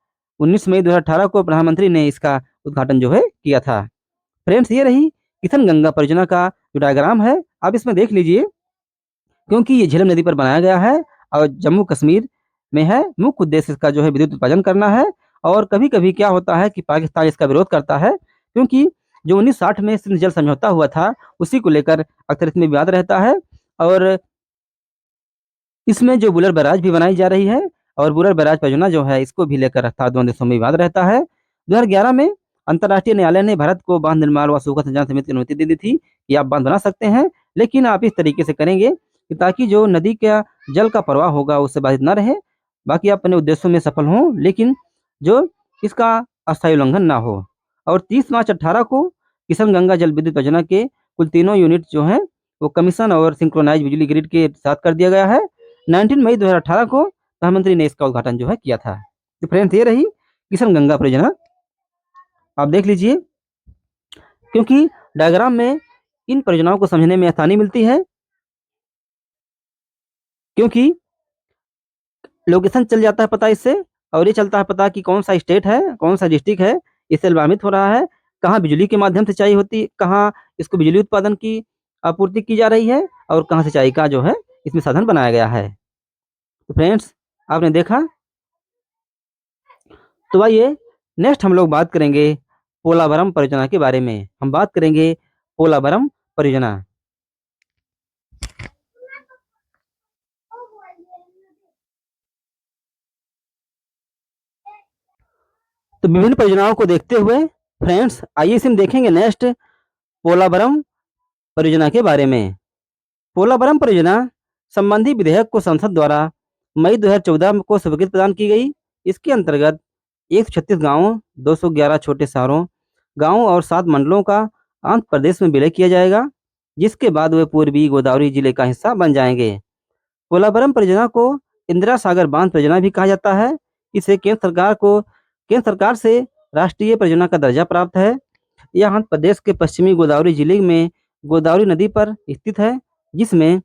19 मई 2018 को प्रधानमंत्री ने इसका उद्घाटन जो है किया था। फ्रेंड्स ये रही किशन गंगा परियोजना का जो डायग्राम है, आप इसमें देख लीजिए, क्योंकि ये झेलम नदी पर बनाया गया है और जम्मू कश्मीर में है। मुख्य उद्देश्य इसका जो है विद्युत उत्पादन करना है। और कभी-कभी क्या होता है कि पाकिस्तान इसका विरोध करता है, क्योंकि जो 1960 में सिंध जल समझौता हुआ था उसी को लेकर अक्सर इसमें विवाद रहता है। और इसमें जो बुलर बैराज भी बनाई जा रही है और बुलर बैराज परियोजना जो है इसको भी लेकर अर्थात दोनों देशों में विवाद रहता है। 2011 में अंतर्राष्ट्रीय न्यायालय ने भारत को बांध निर्माण व सूखा संचालन समिति की अनुमति दे दी थी कि आप बांध बना सकते हैं, लेकिन आप इस तरीके से करेंगे कि ताकि जो नदी का जल का प्रवाह होगा उससे बाधित न रहे, बाकी आप अपने उद्देश्यों में सफल हों, लेकिन जो इसका अस्थायी उल्लंघन ना हो। और 30 मार्च 18 को किशन गंगा जल विद्युत परियोजना के कुल तीनों यूनिट जो हैं वो कमीशन और सिंक्रोनाइज बिजली ग्रिड के साथ कर दिया गया है। 19 मई 2018 को प्रधानमंत्री ने इसका उद्घाटन जो है किया था। तो फ्रेंड्स ये रही किशन गंगा परियोजना, आप देख लीजिए, क्योंकि डायग्राम में इन परियोजनाओं को समझने में आसानी मिलती है, क्योंकि लोकेशन चल जाता है पता इससे, और ये चलता है पता कि कौन सा स्टेट है, कौन सा डिस्ट्रिक्ट है, इससे लाभान्वित हो रहा है, कहाँ बिजली के माध्यम सिंचाई होती, कहाँ इसको बिजली उत्पादन की आपूर्ति की जा रही है, और कहाँ सिंचाई का जो है इसमें साधन बनाया गया है। तो फ्रेंड्स आपने देखा। तो आइए नेक्स्ट हम लोग बात करेंगे पोलावरम परियोजना के बारे में। हम बात करेंगे पोलावरम परियोजना। तो विभिन्न परियोजनाओं को देखते हुए फ्रेंड्स आइए इसे हम देखेंगे नेक्स्ट पोलावरम परियोजना के बारे में। पोलावरम परियोजना संबंधी विधेयक को संसद द्वारा मई 2014 को स्वीकृति प्रदान की गई। इसके अंतर्गत 136 गांवों, 211 छोटे शहरों, गांवों और 7 मंडलों का आंध्र प्रदेश में विलय किया जाएगा, जिसके बाद वे पूर्वी गोदावरी जिले का हिस्सा बन जाएंगे। पोलावरम परियोजना को इंदिरा सागर बांध परियोजना भी कहा जाता है। इसे केंद्र सरकार से राष्ट्रीय परियोजना का दर्जा प्राप्त है। यह आंध्र प्रदेश के पश्चिमी गोदावरी जिले में गोदावरी नदी पर स्थित है, जिसमें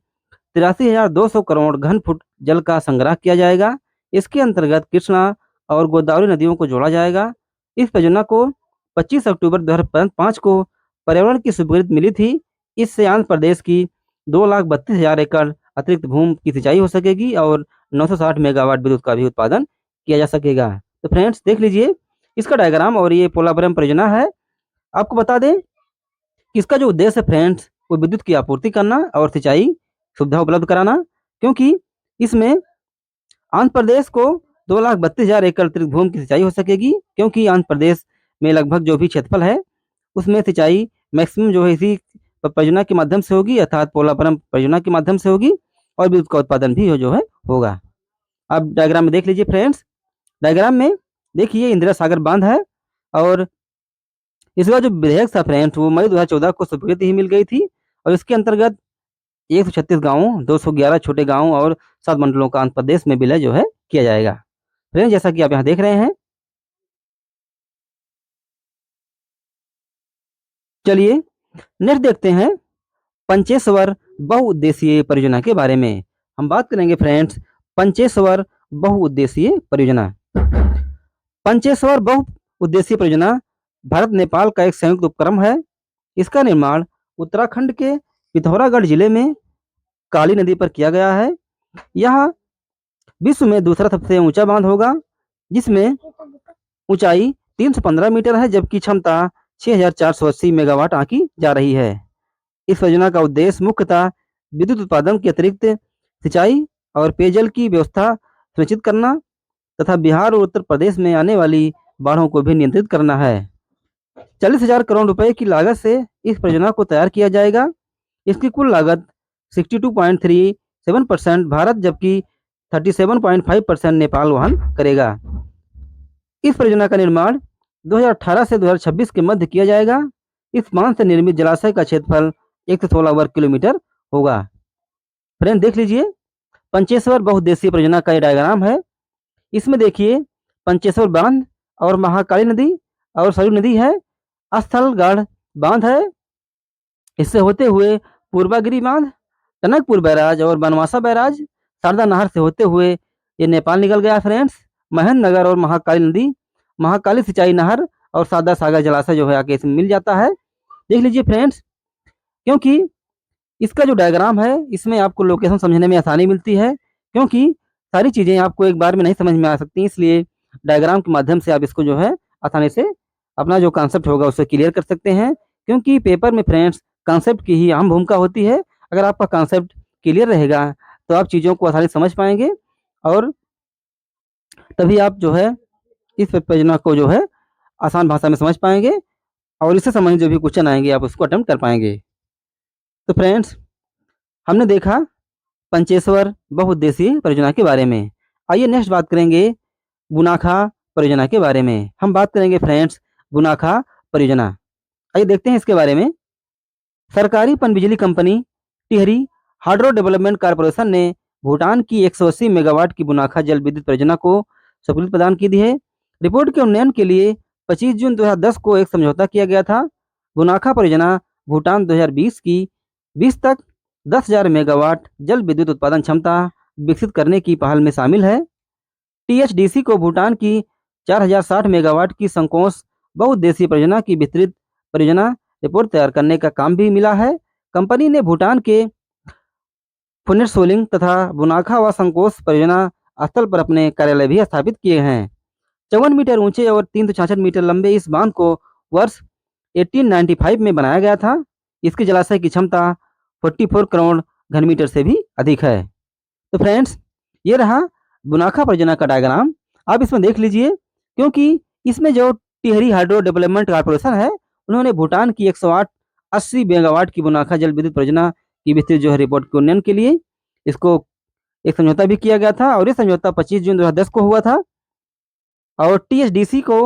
83,200 करोड़ घन फुट जल का संग्रह किया जाएगा। इसके अंतर्गत कृष्णा और गोदावरी नदियों को जोड़ा जाएगा। इस परियोजना को 25 अक्टूबर 2005 को पर्यावरण की स्वीकृति मिली थी। इससे आंध्र प्रदेश की 2,32,000 एकड़ अतिरिक्त भूमि की सिंचाई हो सकेगी और 960 मेगावाट विद्युत का भी उत्पादन किया जा सकेगा। तो फ्रेंड्स देख लीजिए इसका डायग्राम, और ये पोलावरम परियोजना है। आपको बता दें कि इसका जो उद्देश्य है फ्रेंड्स वो विद्युत की आपूर्ति करना और सिंचाई सुविधा उपलब्ध कराना, क्योंकि इसमें आंध्र प्रदेश को 2,32,000 एकड़ अतिरिक्त भूमि की सिंचाई हो सकेगी, क्योंकि आंध्र प्रदेश में लगभग जो भी क्षेत्रफल है उसमें सिंचाई मैक्सिमम जो है इसी परियोजना के माध्यम से होगी, अर्थात पोलावरम परियोजना के माध्यम से होगी, और विद्युत का उत्पादन भी जो है होगा। आप डायग्राम में देख लीजिए फ्रेंड्स। डायग्राम में देखिए इंदिरा सागर बांध है, और इसका जो विधेयक था फ्रेंड्स वो मई 2014 को स्वीकृति ही मिल गई थी, और इसके अंतर्गत 136 गांवों, 211 छोटे गांवों और 7 मंडलों का आंध्र प्रदेश में विलय जो है किया जाएगा। फ्रेंड्स जैसा कि आप यहाँ देख रहे हैं, चलिए नेक्स्ट देखते हैं पंचेश्वर बहुउद्देशीय परियोजना के बारे में। हम बात करेंगे फ्रेंड्स पंचेश्वर बहुउद्देशीय परियोजना। पंचेश्वर बहुउद्देशीय परियोजना भारत नेपाल का एक संयुक्त उपक्रम है। इसका निर्माण उत्तराखंड के पिथौरागढ़ जिले में काली नदी पर किया गया है। यह विश्व में दूसरा सबसे ऊंचा बांध होगा, जिसमें ऊंचाई 315 मीटर है, जबकि क्षमता 6,480 मेगावाट आंकी जा रही है। इस परियोजना का उद्देश्य मुख्यतः विद्युत उत्पादन के अतिरिक्त सिंचाई और पेयजल की व्यवस्था सुनिश्चित करना तथा बिहार और उत्तर प्रदेश में आने वाली बाढ़ों को भी नियंत्रित करना है। 40,000 करोड़ रुपए की लागत से इस परियोजना को तैयार किया जाएगा। इसकी कुल लागत 62.37% भारत, जबकि 37.5% नेपाल वहन करेगा। इस परियोजना का निर्माण 2018 से 2026 के मध्य किया जाएगा। इस बांध से निर्मित जलाशय का क्षेत्रफल 116 वर्ग किलोमीटर होगा। फ्रेंड देख लीजिए पंचेश्वर बहुउद्देशीय परियोजना का ये डायग्राम है। इसमें देखिए पंचेश्वर बांध और महाकाली नदी और सरयू नदी है। स्थलगढ़ बांध है, इससे होते हुए पूर्वागिरी बांध, टनकपुर बैराज और बनवासा बैराज, शारदा नहर से होते हुए ये नेपाल निकल गया फ्रेंड्स। महेंद्र नगर और महाकाली नदी, महाकाली सिंचाई नहर और शारदा सागर जलाशय जो है आके इसमें मिल जाता है। देख लीजिए फ्रेंड्स, क्योंकि इसका जो डायग्राम है इसमें आपको लोकेशन समझने में आसानी मिलती है, क्योंकि सारी चीज़ें आपको एक बार में नहीं समझ में आ सकती, इसलिए डायग्राम के माध्यम से आप इसको जो है आसानी से अपना जो कॉन्सेप्ट होगा उसे क्लियर कर सकते हैं, क्योंकि पेपर में फ्रेंड्स कॉन्सेप्ट की ही अहम भूमिका होती है। अगर आपका कॉन्सेप्ट क्लियर रहेगा तो आप चीज़ों को आसानी से समझ पाएंगे, और तभी आप जो है इस परियोजना को जो है आसान भाषा में समझ पाएंगे, और इससे संबंधित जो भी क्वेश्चन आएंगे आप उसको अटेम्प्ट कर पाएंगे। तो फ्रेंड्स हमने देखा पंचेश्वर बहुउद्देशीय परियोजना के बारे में। आइए नेक्स्ट बात करेंगे बुनाखा परियोजना के बारे में। हम बात करेंगे फ्रेंड्स बुनाखा परियोजना। आइए देखते हैं इसके बारे में। सरकारी पनबिजली company Tehri hydro development corporation ने भूटान की 180 मेगावाट की बुनाखा जल विद्युत परियोजना को स्वीकृति प्रदान की दी है। रिपोर्ट के उन्नयन के लिए 25 जून 2010 को एक समझौता किया गया था। बुनाखा परियोजना भूटान 2020 की 20 तक 10,000 मेगावाट जल विद्युत उत्पादन क्षमता विकसित करने की पहल में शामिल है। टीएचडीसी को भूटान की 4,060 मेगावाट की संकोच बहुउद्देशीय परियोजना की विस्तृत परियोजना रिपोर्ट तैयार करने का काम भी मिला है। कंपनी ने भूटान के फुनेटसोलिंग तथा बुनाखा व संकोच परियोजना स्थल पर अपने कार्यालय भी स्थापित किए हैं। 54 मीटर ऊंचे और 366 मीटर लंबे इस बांध को वर्ष 1895 में बनाया गया था। इसकी जलाशय की क्षमता 44 करोड़ घन मीटर से भी अधिक है। तो फ्रेंड्स, ये रहा बुनाखा परियोजना का डायग्राम। आप इसमें देख लीजिए, क्योंकि इसमें जो टिहरी हाइड्रो डेवलपमेंट कॉर्पोरेशन है, उन्होंने भूटान की 180 मेगावाट की बुनाखा जल विद्युत परियोजना की विस्तृत जो है रिपोर्ट के उन्नयन के लिए इसको एक समझौता भी किया गया था, और ये समझौता 25 जून 2010 को हुआ था। और टीएचडीसी को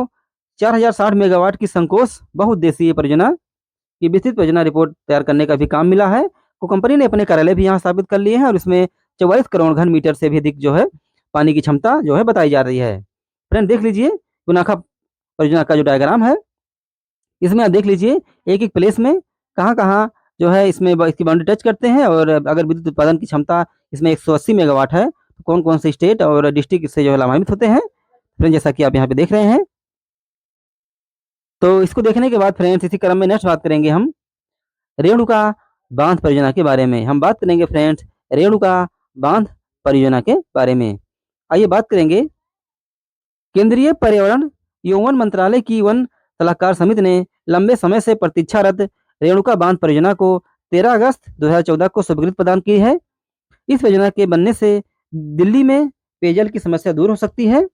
4,060 मेगावाट की संकोच बहुउद्देशीय परियोजना की विस्तृत परियोजना रिपोर्ट तैयार करने का भी काम मिला है। तो कंपनी ने अपने कार्यालय भी यहाँ स्थापित कर लिए हैं, और इसमें 44 करोड़ घन मीटर से भी अधिक जो है पानी की क्षमता जो है बताई जा रही है। फ्रेंड, देख लीजिए बुनाखा परियोजना का जो डायग्राम है, इसमें आप देख लीजिए एक एक प्लेस में कहाँ-कहाँ जो है इसमें इसकी बाउंड्री टच करते हैं, और अगर विद्युत उत्पादन की क्षमता इसमें 180 मेगावाट है, तो कौन-कौन से स्टेट और डिस्ट्रिक्ट इससे जो है लाभान्वित होते हैं। फ्रेंड, जैसा कि आप यहाँ पे देख रहे हैं। तो इसको देखने के बाद फ्रेंड्स, इसी क्रम में नेक्स्ट बात करेंगे हम रेणुका बांध परियोजना के बारे में। हम बात करेंगे फ्रेंड्स रेणुका बांध परियोजना के बारे में। आइए बात करेंगे। केंद्रीय पर्यावरण एवं वन मंत्रालय की वन सलाहकार समिति ने लंबे समय से प्रतीक्षारत रेणुका बांध परियोजना को 13 अगस्त 2014 को स्वीकृति प्रदान की है। इस परियोजना के बनने से दिल्ली में पेयजल की समस्या दूर हो सकती है।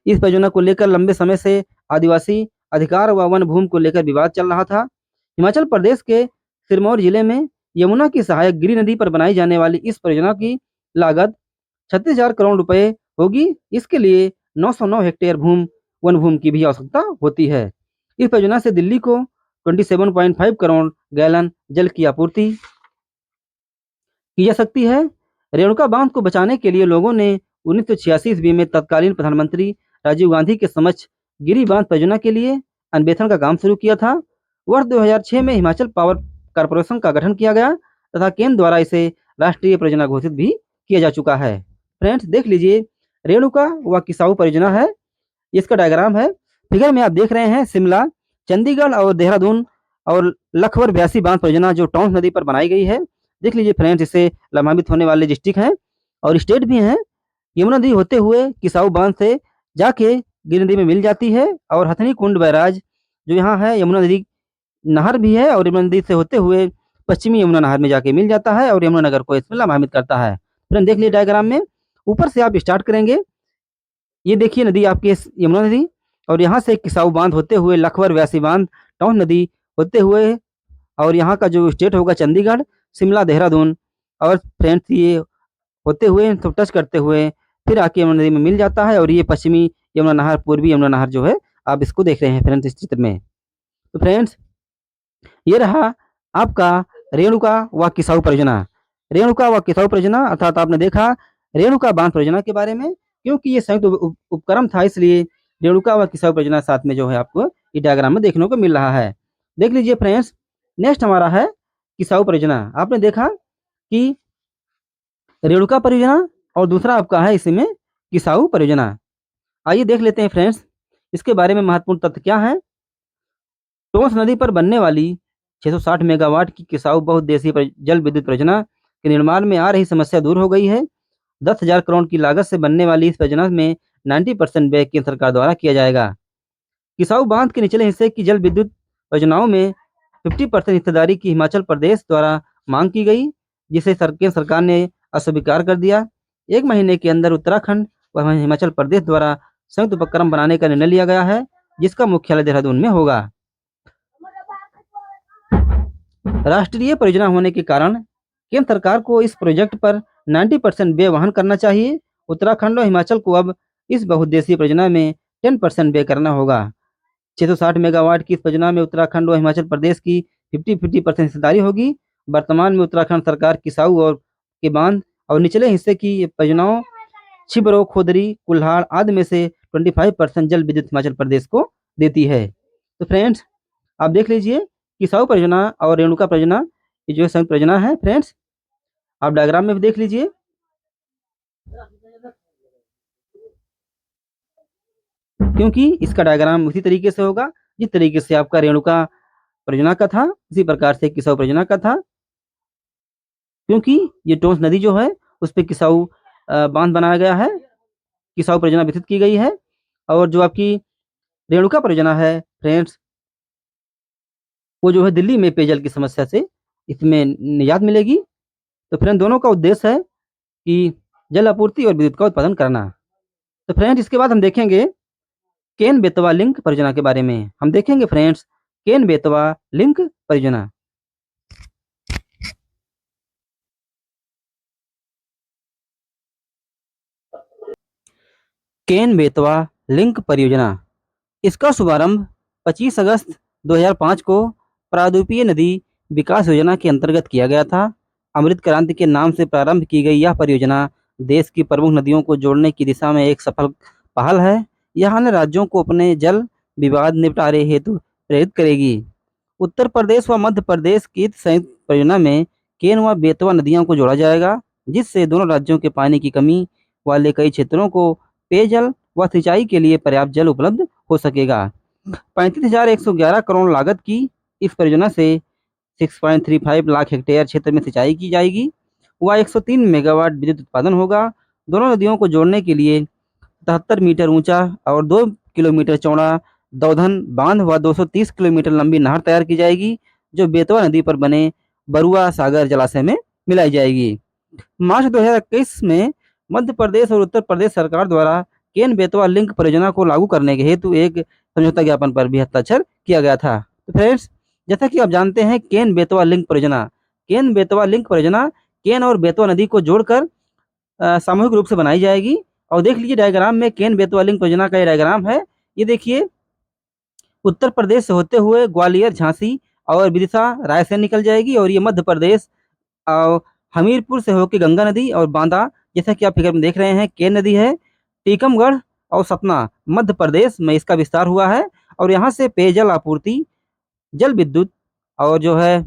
इस परियोजना को लेकर लंबे समय से आदिवासी अधिकार व वन भूमि को लेकर विवाद चल रहा था। हिमाचल प्रदेश के सिरमौर जिले में यमुना की सहायक गिरी नदी पर बनाई जाने वाली इस परियोजना की लागत 36,000 करोड़ रुपए होगी। इसके लिए 909 हेक्टेयर वन भूमि की भी आवश्यकता होती है। इस परियोजना से दिल्ली को 27.5 करोड़ गैलन जल की आपूर्ति की जा सकती है। रेणुका बांध को बचाने के लिए लोगों ने 1986 ईस्वी में तत्कालीन प्रधानमंत्री राजीव गांधी के समक्ष गिरी बांध परियोजना के लिए अन्वेषण का काम शुरू किया था। वर्ष 2006 में हिमाचल पावर कॉर्पोरेशन का गठन किया गया तथा केंद्र द्वारा इसे राष्ट्रीय परियोजना घोषित भी किया जा चुका है। फ्रेंड्स, देख लीजिए रेणुका व किसाऊ परियोजना है, इसका डायग्राम है। फिगर में आप देख रहे हैं शिमला, चंडीगढ़ और देहरादून और लखवर ब्यासी बांध परियोजना जो टॉन्स नदी पर बनाई गई है। देख लीजिए फ्रेंड्स, इससे लाभान्वित होने वाले डिस्ट्रिक्ट हैं और स्टेट भी हैं। यमुना नदी होते हुए किसाऊ बांध से जाके गिरी नदी में मिल जाती है, और हथनी कुंड बैराज जो यहाँ है यमुना नदी नहर भी है, और यमुना नदी से होते हुए पश्चिमी यमुना नहर में जाके मिल जाता है और यमुना नगर को इसमें लाभान्वित करता है। फ्रेंड, देख लीजिए डायग्राम में ऊपर से आप स्टार्ट करेंगे। ये देखिए नदी आपकी यमुना नदी, और यहाँ से किसाऊ बांध होते हुए लखवर व्यासी बांध टॉन्स नदी होते हुए, और यहाँ का जो स्टेट होगा चंडीगढ़, शिमला, देहरादून, और फ्रेंड्स ये होते हुए सब टच करते हुए फिर आके यमुना नदी में मिल जाता है। और ये पश्चिमी यमुना नहर, पूर्वी यमुना नहर जो है आप इसको देख रहे हैं फ्रेंड्स इस चित्र में। तो फ्रेंड्स, ये रहा आपका रेणुका व किसाऊ परियोजना। रेणुका व किसाऊ परियोजना अर्थात आपने देखा रेणुका बांध परियोजना के बारे में, क्योंकि ये संयुक्त उपक्रम था, इसलिए रेणुका व किसाऊ परियोजना साथ में जो है आपको इस डायग्राम में देखने को मिल रहा है। देख लीजिए फ्रेंड्स, नेक्स्ट हमारा है किसाऊ परियोजना। आपने देखा कि रेणुका परियोजना और दूसरा आपका है इसमें किसाऊ परियोजना। आइए देख लेते हैं फ्रेंड्स इसके बारे में महत्वपूर्ण तथ्य क्या है। टोंस नदी पर बनने वाली 660 मेगावाट की किसाऊ बहुउद्देशीय जल विद्युत परियोजना के निर्माण में आ रही समस्या दूर हो गई है। 10,000 करोड़ की लागत से बनने वाली इस परियोजना में 90% व्यय केंद्र सरकार द्वारा किया जाएगा। किसाऊ बांध के निचले हिस्से की जल विद्युत परियोजनाओं में 50% हिस्सेदारी की हिमाचल प्रदेश द्वारा मांग की गई, जिसे केंद्र सरकार ने अस्वीकार कर दिया। 1 महीने के अंदर उत्तराखंड व हिमाचल प्रदेश द्वारा संयुक्त उपक्रम बनाने का निर्णय लिया गया है, जिसका मुख्यालय देहरादून में होगा। राष्ट्रीय परियोजना होने के कारण केंद्र सरकार को इस प्रोजेक्ट पर 90% व्यय वहन करना चाहिए। उत्तराखंड और हिमाचल को अब इस बहुउद्देशीय परियोजना में 10% व्यय करना होगा। 660 मेगावाट की इस परियोजना में उत्तराखंड और हिमाचल प्रदेश की 50-50% हिस्सेदारी होगी। वर्तमान में उत्तराखंड सरकार किसाऊ और के बांध और निचले हिस्से की परियोजनाओं छिबरो, खोदरी, कुल्हाड़ आदि में से 25% जल विद्युत हिमाचल प्रदेश को देती है। तो फ्रेंड्स, आप देख लीजिए किसाऊ परियोजना और रेणुका परियोजना, ये जो संयुक्त परियोजना है फ्रेंड्स, आप डायग्राम में भी देख लीजिए। क्योंकि इसका डायग्राम उसी तरीके से होगा जिस तरीके से आपका रेणुका परियोजना का था, इसी प्रकार से किसाऊ परियोजना का था। क्योंकि ये टोंस नदी जो है उस पे किसाऊ बांध बनाया गया है, किसाऊ परियोजना विकसित की गई है। और जो आपकी रेणुका परियोजना है फ्रेंड्स, वो जो है दिल्ली में पेयजल की समस्या से इसमें निजात मिलेगी। तो फ्रेंड, दोनों का उद्देश्य है कि जल आपूर्ति और विद्युत का उत्पादन करना। तो फ्रेंड्स, इसके बाद हम देखेंगे केन बेतवा लिंक परियोजना के बारे में। हम देखेंगे फ्रेंड्स केन बेतवा लिंक परियोजना। केन बेतवा लिंक परियोजना, इसका शुभारंभ 25 अगस्त 2005 को प्रायद्वीपीय नदी विकास योजना के अंतर्गत किया गया था। अमृत क्रांति के नाम से प्रारंभ की गई यह परियोजना देश की प्रमुख नदियों को जोड़ने की दिशा में एक सफल पहल है। यह अन्य राज्यों को अपने जल विवाद निपटारे हेतु प्रेरित करेगी। उत्तर प्रदेश व मध्य प्रदेश की इस संयुक्त परियोजना में केन व बेतवा नदियों को जोड़ा जाएगा, जिससे दोनों राज्यों के पानी की कमी वाले कई क्षेत्रों को पेयजल व सिंचाई के लिए पर्याप्त जल उपलब्ध हो सकेगा। 35,111 करोड़ लागत की इस परियोजना से 6.35 लाख हेक्टेयर क्षेत्र में सिंचाई की जाएगी व 103 मेगावाट विद्युत उत्पादन होगा। दोनों नदियों को जोड़ने के लिए 77 मीटर ऊंचा और 2 किलोमीटर चौड़ा दौधन बांध व 230 किलोमीटर लंबी नहर तैयार की जाएगी, जो बेतवा नदी पर बने बरुआ सागर जलाशय में मिलाई जाएगी। मार्च 2021 में मध्य प्रदेश और उत्तर प्रदेश सरकार द्वारा केन बेतवा लिंक परियोजना को लागू करने के हेतु एक समझौता ज्ञापन पर भी हस्ताक्षर किया गया था। तो फ्रेंड्स, जैसा कि आप जानते हैं केन बेतवा लिंक परियोजना, केन बेतवा लिंक परियोजना केन और बेतवा नदी को जोड़कर सामूहिक रूप से बनाई जाएगी। और देख लीजिए डायग्राम में केन बेतवा लिंक परियोजना का ये डायग्राम है। ये देखिए उत्तर प्रदेश से होते हुए ग्वालियर, झांसी और विदिशा रायसेन निकल जाएगी और ये मध्य प्रदेश और हमीरपुर से होकर गंगा नदी और बांदा, जैसा कि आप फिगर में देख रहे हैं केन नदी है, टीकमगढ़ और सतना मध्य प्रदेश में इसका विस्तार हुआ है। और यहाँ से पेयजल आपूर्ति, जल विद्युत और जो है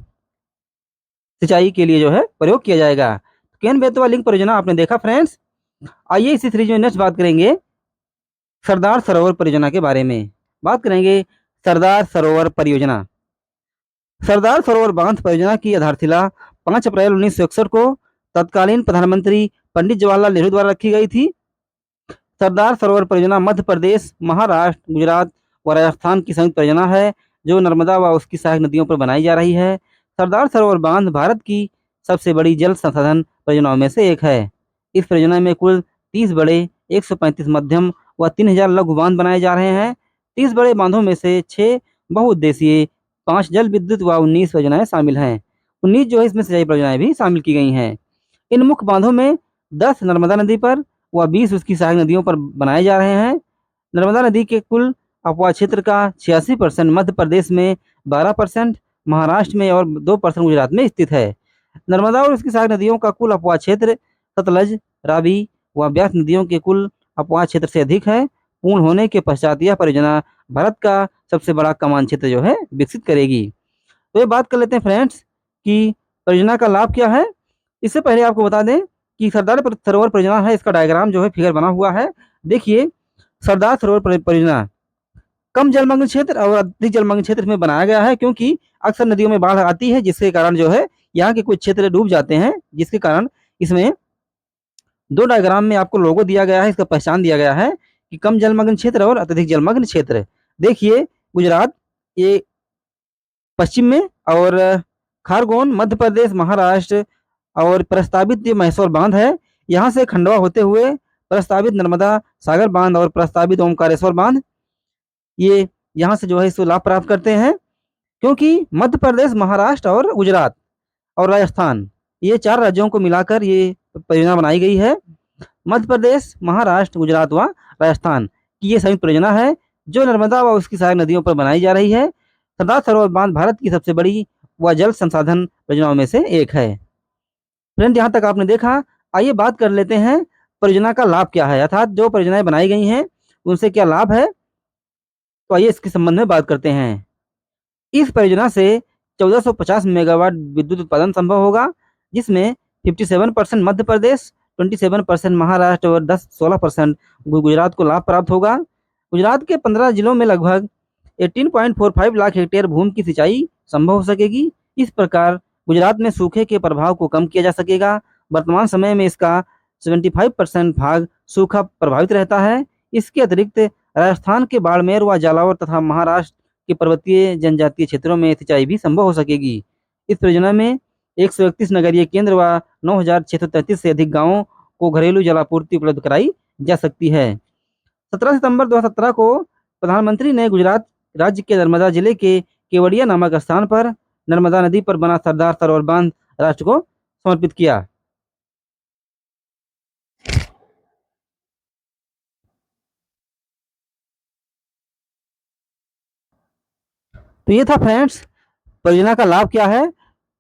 सिंचाई के लिए जो है प्रयोग किया जाएगा। केन बेतवा लिंक परियोजना आपने देखा फ्रेंड्स। आइए इसी सीरीज में नेक्स्ट बात करेंगे सरदार सरोवर परियोजना के बारे में। बात करेंगे सरदार सरोवर परियोजना। सरदार सरोवर बांध परियोजना की आधारशिला 5 अप्रैल 1961 को तत्कालीन प्रधानमंत्री पंडित जवाहरलाल नेहरू द्वारा रखी गई थी। सरदार सरोवर परियोजना मध्य प्रदेश, महाराष्ट्र, गुजरात व राजस्थान की संयुक्त परियोजना है, जो नर्मदा व उसकी सहायक नदियों पर बनाई जा रही है। सरदार सरोवर बांध भारत की सबसे बड़ी जल संसाधन परियोजनाओं में से एक है। इस परियोजना में कुल 30 बड़े, 135 मध्यम व 3000 लघु बांध बनाए जा रहे हैं। 30 बड़े बांधों में से 6 बहुउद्देशीय, 5 जल विद्युत व 19 परियोजनाएं शामिल हैं। 19 जो है इसमें सिंचाई परियोजनाएं भी शामिल की गई हैं। इन मुख्य बांधों में 10 नर्मदा नदी पर व 20 उसकी सहायक नदियों पर बनाए जा रहे हैं। नर्मदा नदी के कुल अपवाह क्षेत्र का 86% मध्य प्रदेश में, 12% महाराष्ट्र में और 2% गुजरात में स्थित है। नर्मदा और उसकी सहायक नदियों का कुल अपवाह क्षेत्र सतलज, रावी व ब्यास नदियों के कुल अपवाह क्षेत्र से अधिक है। पूर्ण होने के पश्चात यह परियोजना भारत का सबसे बड़ा कमान क्षेत्र जो है विकसित करेगी। तो ये बात कर लेते हैं फ्रेंड्स कि परियोजना का लाभ क्या है। इससे पहले आपको बता दें कि सरदार सरोवर परियोजना है, इसका डायग्राम जो है फिगर बना हुआ है। देखिए सरदार सरोवर परियोजना कम जलमग्न क्षेत्र और अधिक जलमग्न क्षेत्र में बनाया गया है, क्योंकि अक्सर नदियों में बाढ़ आती है, जिसके कारण जो है यहाँ के कुछ क्षेत्र डूब जाते हैं, जिसके कारण इसमें 2 डायग्राम में आपको लोगो दिया गया है, इसका पहचान दिया गया है कि कम जलमग्न क्षेत्र और अत्यधिक जलमग्न क्षेत्र। देखिए गुजरात ये पश्चिम में और खारगोन मध्य प्रदेश, महाराष्ट्र और प्रस्तावित ये मैसूर बांध है, यहाँ से खंडवा होते हुए प्रस्तावित नर्मदा सागर बांध और प्रस्तावित ओमकारेश्वर बांध, ये यहाँ से जो है इसको लाभ प्राप्त करते हैं। क्योंकि मध्य प्रदेश, महाराष्ट्र और गुजरात और राजस्थान, ये 4 राज्यों को मिलाकर ये परियोजना बनाई गई है। मध्य प्रदेश, महाराष्ट्र, गुजरात व राजस्थान की ये संयुक्त परियोजना है, जो नर्मदा व उसकी सहायक नदियों पर बनाई जा रही है। सरदार सरोवर बांध भारत की सबसे बड़ी व जल संसाधन परियोजनाओं में से एक है। फ्रेंड, यहाँ तक आपने देखा, आइए बात कर लेते हैं परियोजना का लाभ क्या है, अर्थात जो परियोजनाएं बनाई गई हैं उनसे क्या लाभ है। तो आइए इसके संबंध में बात करते हैं। इस परियोजना से 1450 मेगावाट विद्युत उत्पादन संभव होगा, जिसमें 57% मध्य प्रदेश, 27% महाराष्ट्र और 10-16% गुजरात को लाभ प्राप्त होगा। गुजरात के 15 जिलों में लगभग 18.45 लाख हेक्टेयर भूमि की सिंचाई संभव हो सकेगी। इस प्रकार गुजरात में सूखे के प्रभाव को कम किया जा सकेगा। वर्तमान समय में इसका 75% भाग सूखा प्रभावित रहता है। इसके अतिरिक्त राजस्थान के बाड़मेर व जालौर तथा महाराष्ट्र के पर्वतीय जनजातीय क्षेत्रों में सिंचाई भी संभव हो सकेगी। इस परियोजना में 131 नगरीय केंद्र व 9,633 से अधिक गांवों को घरेलू जलापूर्ति उपलब्ध कराई जा सकती है। 17 सितंबर 2017 को प्रधानमंत्री ने गुजरात राज्य के नर्मदा जिले के केवड़िया नामक स्थान पर नर्मदा नदी पर बना सरदार सरोवर बांध राष्ट्र को समर्पित किया। तो ये था फ्रेंड्स, परियोजना का लाभ क्या है,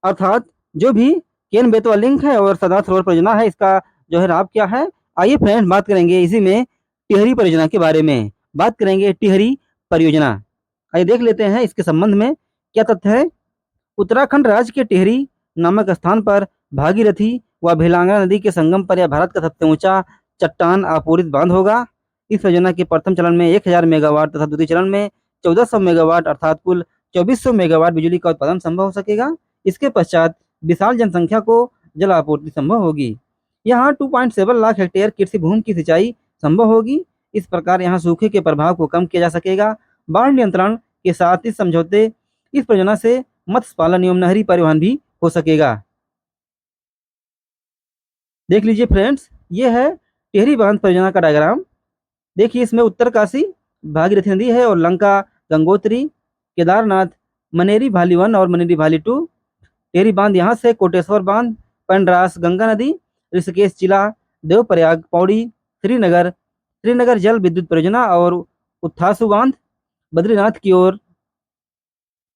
अर्थात जो भी केन बेतवा लिंक है और सरदार सरोवर परियोजना है, इसका जो है लाभ क्या है। आइए फ्रेंड्स बात करेंगे इसी में टिहरी परियोजना के बारे में। बात करेंगे टिहरी परियोजना। आइए देख लेते हैं इसके संबंध में क्या तथ्य है। उत्तराखंड राज्य के टिहरी नामक स्थान पर भागीरथी व भेलांगना नदी के संगम पर यह भारत का सबसे ऊंचा चट्टान आपूरित बांध होगा। इस परियोजना के प्रथम चरण में 1000 मेगावाट तथा द्वितीय चरण में 1400 मेगावाट अर्थात कुल 2400 मेगावाट बिजली का उत्पादन संभव हो सकेगा। इसके पश्चात विशाल जनसंख्या को जल आपूर्ति संभव होगी। यहाँ 2.7 लाख हेक्टेयर कृषि भूमि की सिंचाई संभव होगी। इस प्रकार यहाँ सूखे के प्रभाव को कम किया जा सकेगा। बाढ़ नियंत्रण के साथ इस समझौते इस परियोजना से मत्स्य पालन एवं नहरी परिवहन भी हो सकेगा। देख लीजिए फ्रेंड्स, ये है टिहरी बांध परियोजना का डायग्राम। देखिए इसमें उत्तरकाशी भागीरथी नदी है और लंका, गंगोत्री, केदारनाथ, मनेरी भाली 1 और मनेरी भाली 2। टिहरी बांध यहाँ से कोटेश्वर बांध, पंडरास, गंगा नदी, ऋषिकेश जिला, देवप्रयाग, पौड़ी, श्रीनगर जल विद्युत परियोजना और उत्थासु बांध, बद्रीनाथ की ओर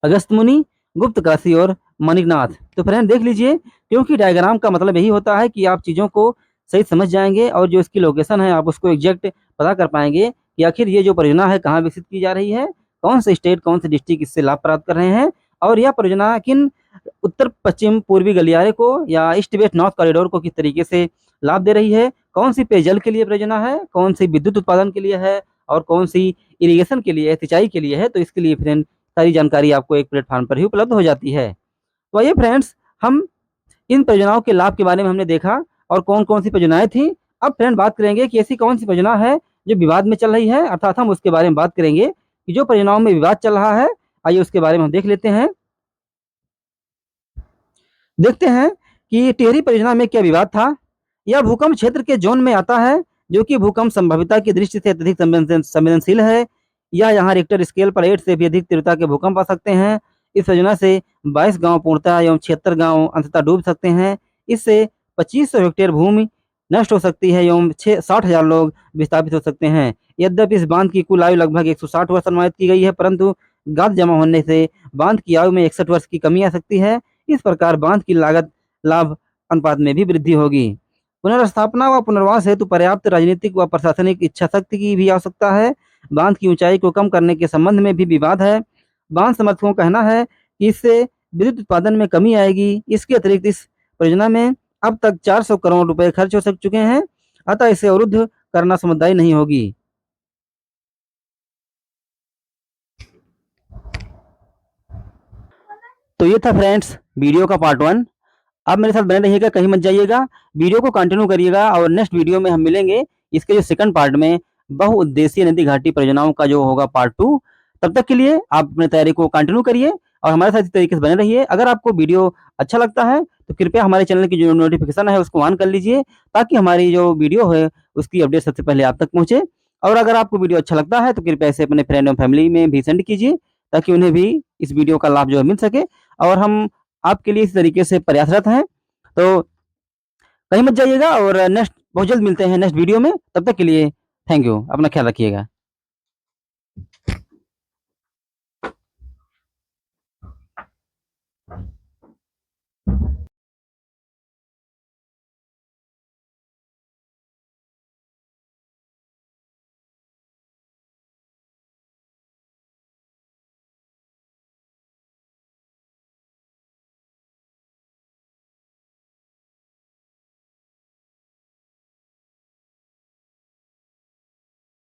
अगस्त्यमुनि, गुप्तकाशी और मणिकनाथ। तो फ्रेंड देख लीजिए, क्योंकि डायग्राम का मतलब यही होता है कि आप चीज़ों को सही समझ जाएंगे और जो इसकी लोकेशन है आप उसको एग्जैक्ट पता कर पाएंगे कि आखिर ये जो परियोजना है कहाँ विकसित की जा रही है, कौन से स्टेट, कौन से डिस्ट्रिक्ट इससे लाभ प्राप्त कर रहे हैं और यह परियोजना किन उत्तर पश्चिम पूर्वी गलियारे को या ईस्ट वेस्ट नॉर्थ कॉरिडोर को किस तरीके से लाभ दे रही है, कौन सी पेयजल के लिए परियोजना है, कौन सी विद्युत उत्पादन के लिए है और कौन सी इरिगेशन के लिए, सिंचाई के लिए है। तो इसके लिए फ्रेंड सारी जानकारी आपको एक प्लेटफॉर्म पर ही उपलब्ध हो जाती है। तो आइए फ्रेंड्स, हम इन परियोजनाओं के लाभ के बारे में हमने देखा और कौन कौन सी परियोजनाएं थी। अब फ्रेंड बात करेंगे कि ऐसी कौन सी परियोजना है जो विवाद में चल रही है, अर्थात हम उसके बारे में बात करेंगे कि जो परियोजनाओं में विवाद चल रहा है। आइए उसके बारे में हम देख लेते हैं। देखते हैं कि टिहरी परियोजना में क्या विवाद था। यह भूकंप क्षेत्र के जोन में आता है जो कि भूकंप संभाव्यता की दृष्टि से अत्यधिक संवेदनशील है। यह यहाँ रिक्टर स्केल पर 8 से भी अधिक तीव्रता के भूकंप आ सकते हैं। इस परियोजना से 22 गांव पूर्णतः एवं 76 गांव अंततः डूब सकते हैं। इससे 2500 हेक्टेयर भूमि नष्ट हो सकती है एवं 60,000 लोग विस्थापित हो सकते हैं। यद्यपि इस बांध की कुल आयु लगभग 160 वर्ष अनुमानित की गई है, परंतु गाद जमा होने से बांध की आयु में 61 वर्ष की कमी आ सकती है। इस प्रकार बांध की लागत लाभ अनुपात में भी वृद्धि होगी। पुनर्स्थापना व पुनर्वास हेतु पर्याप्त राजनीतिक व प्रशासनिक इच्छा शक्ति की भी आवश्यकता है। बांध की ऊंचाई को कम करने के संबंध में भी विवाद है। बांध समर्थकों का कहना है कि इससे विद्युत उत्पादन में कमी आएगी। इसके अतिरिक्त इस परियोजना में अब तक 400 करोड़ रुपए खर्च हो चुके हैं, अतः इसे अवरुद्ध करना समुदाय नहीं होगी। तो ये था फ्रेंड्स वीडियो का पार्ट 1। आप मेरे साथ बने रहिएगा, कहीं मत जाइएगा, वीडियो को कंटिन्यू करिएगा और नेक्स्ट वीडियो में हम मिलेंगे इसके जो सेकंड पार्ट में बहुउद्देशीय नदी घाटी परियोजनाओं का जो होगा पार्ट 2। तब तक के लिए आप अपनी तैयारी को कंटिन्यू करिए और हमारे साथ इस तरीके से बने रहिए। अगर आपको वीडियो अच्छा लगता है तो कृपया हमारे चैनल की जो नोटिफिकेशन है उसको ऑन कर लीजिए, ताकि हमारी जो वीडियो है उसकी अपडेट सबसे पहले आप तक पहुंचे। और अगर आपको वीडियो अच्छा लगता है तो कृपया इसे अपने फ्रेंड और फैमिली में भी सेंड कीजिए, ताकि उन्हें भी इस वीडियो का लाभ जो है मिल सके। और हम आपके लिए इस तरीके से प्रयासरत हैं। तो कहीं मत जाइएगा और नेक्स्ट बहुत जल्द मिलते हैं नेक्स्ट वीडियो में। तब तक के लिए थैंक यू, अपना ख्याल रखिएगा।